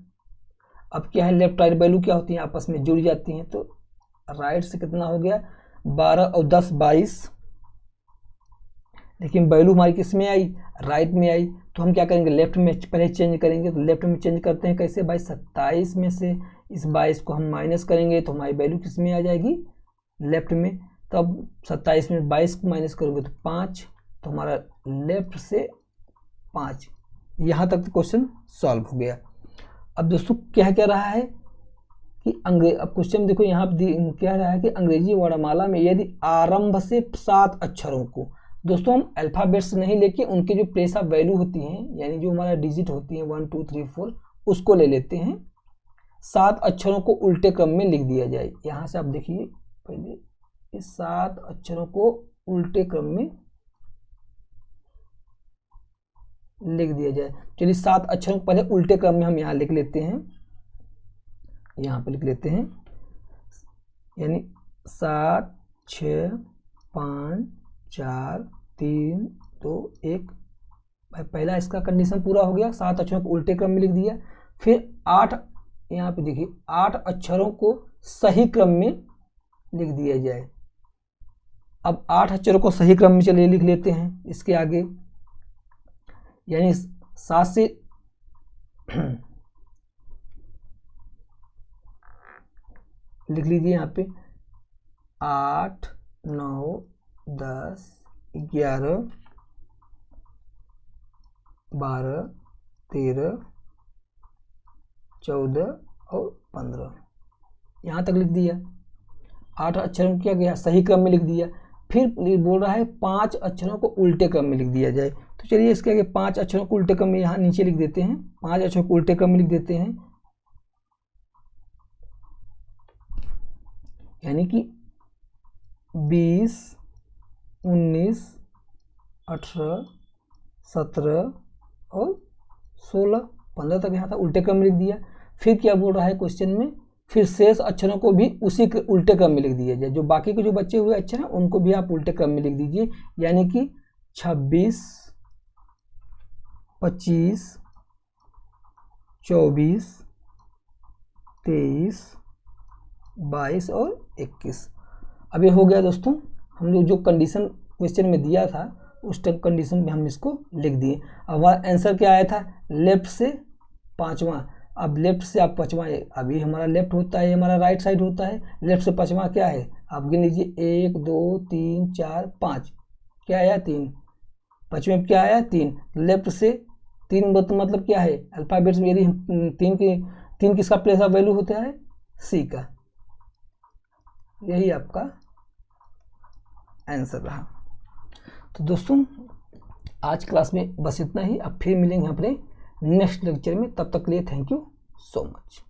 अब क्या है, लेफ्ट राइट वैल्यू क्या होती है, आपस में जुड़ जाती हैं, तो राइट से कितना हो गया 12 और 10 22, लेकिन वैल्यू हमारी किस में आई, राइट में आई, तो हम क्या करेंगे लेफ्ट में पहले चेंज करेंगे। तो लेफ्ट में चेंज करते हैं कैसे भाई, 27 में से इस 22 को हम माइनस करेंगे तो हमारी वैल्यू किस में आ जाएगी, लेफ्ट में। तब 27 में 22 को माइनस करोगे तो 5, तो हमारा लेफ्ट से 5। यहाँ तक क्वेश्चन सॉल्व हो गया। अब दोस्तों क्या कह रहा है कि अब क्वेश्चन देखो यहाँ पर कह रहा है कि अंग्रेजी वर्णमाला में यदि आरंभ से 7 अक्षरों को, दोस्तों हम अल्फ़ाबेट्स नहीं लेके उनके जो प्लेस ऑफ वैल्यू होती हैं, यानी जो हमारा डिजिट होती हैं 1 2 3 4, उसको ले लेते हैं। 7 अक्षरों को उल्टे क्रम में लिख दिया जाए। यहाँ से आप देखिए पहले इस 7 अक्षरों को उल्टे क्रम में लिख दिया जाए। चलिए 7 अक्षरों को पहले उल्टे क्रम में हम यहाँ लिख लेते हैं, यहाँ पे लिख लेते हैं, यानी 7 6 5 4 3 2 1। पहला इसका कंडीशन पूरा हो गया, 7 अक्षरों को उल्टे क्रम में लिख दिया। फिर 8, यहाँ पे देखिए 8 अक्षरों को सही क्रम में लिख दिया जाए। अब 8 अक्षरों को सही क्रम में चलिए लिख लेते हैं इसके आगे, यानी 7 से लिख लीजिए यहाँ पे 8 9 10 11 12 13 14 और 15, यहाँ तक लिख दिया। 8 अक्षरों को क्या गया, सही क्रम में लिख दिया। फिर बोल रहा है 5 अक्षरों को उल्टे क्रम में लिख दिया जाए। तो चलिए इसके आगे 5 अक्षरों को उल्टे क्रम में यहाँ नीचे लिख देते हैं, 5 अक्षरों को उल्टे क्रम में लिख देते हैं, यानी कि 20 19 18 17 और 16 15 तक यहाँ तक उल्टे क्रम में लिख दिया। फिर क्या बोल रहा है क्वेश्चन में, फिर शेष अक्षरों को भी उसी उल्टे क्रम में लिख दिया जाए। जो बाकी के जो बचे हुए अक्षर हैं उनको भी आप उल्टे क्रम में लिख दीजिए, यानी कि 26 25 24 23 22 और 21। अब ये हो गया दोस्तों, हम लोग जो कंडीशन क्वेश्चन में दिया था उस टाइप कंडीशन में हम इसको लिख दिए। अब हमारा आंसर क्या आया था, लेफ्ट से 5वां। अब लेफ्ट से आप 5वां, अभी हमारा लेफ्ट होता है, हमारा राइट साइड होता है, लेफ्ट से 5वां क्या है, आप गिन लीजिए 1 2 3 4 5, क्या आया 3, 5वें क्या आया 3। लेफ्ट से 3 मतलब क्या है, अल्फ़ाबेट्स में यदि 3 किसका प्लेस ऑफ वैल्यू होता है, सी का। यही आपका आंसर रहा। तो दोस्तों आज क्लास में बस इतना ही, अब फिर मिलेंगे अपने नेक्स्ट लेक्चर में, तब तक के लिए थैंक यू। so much.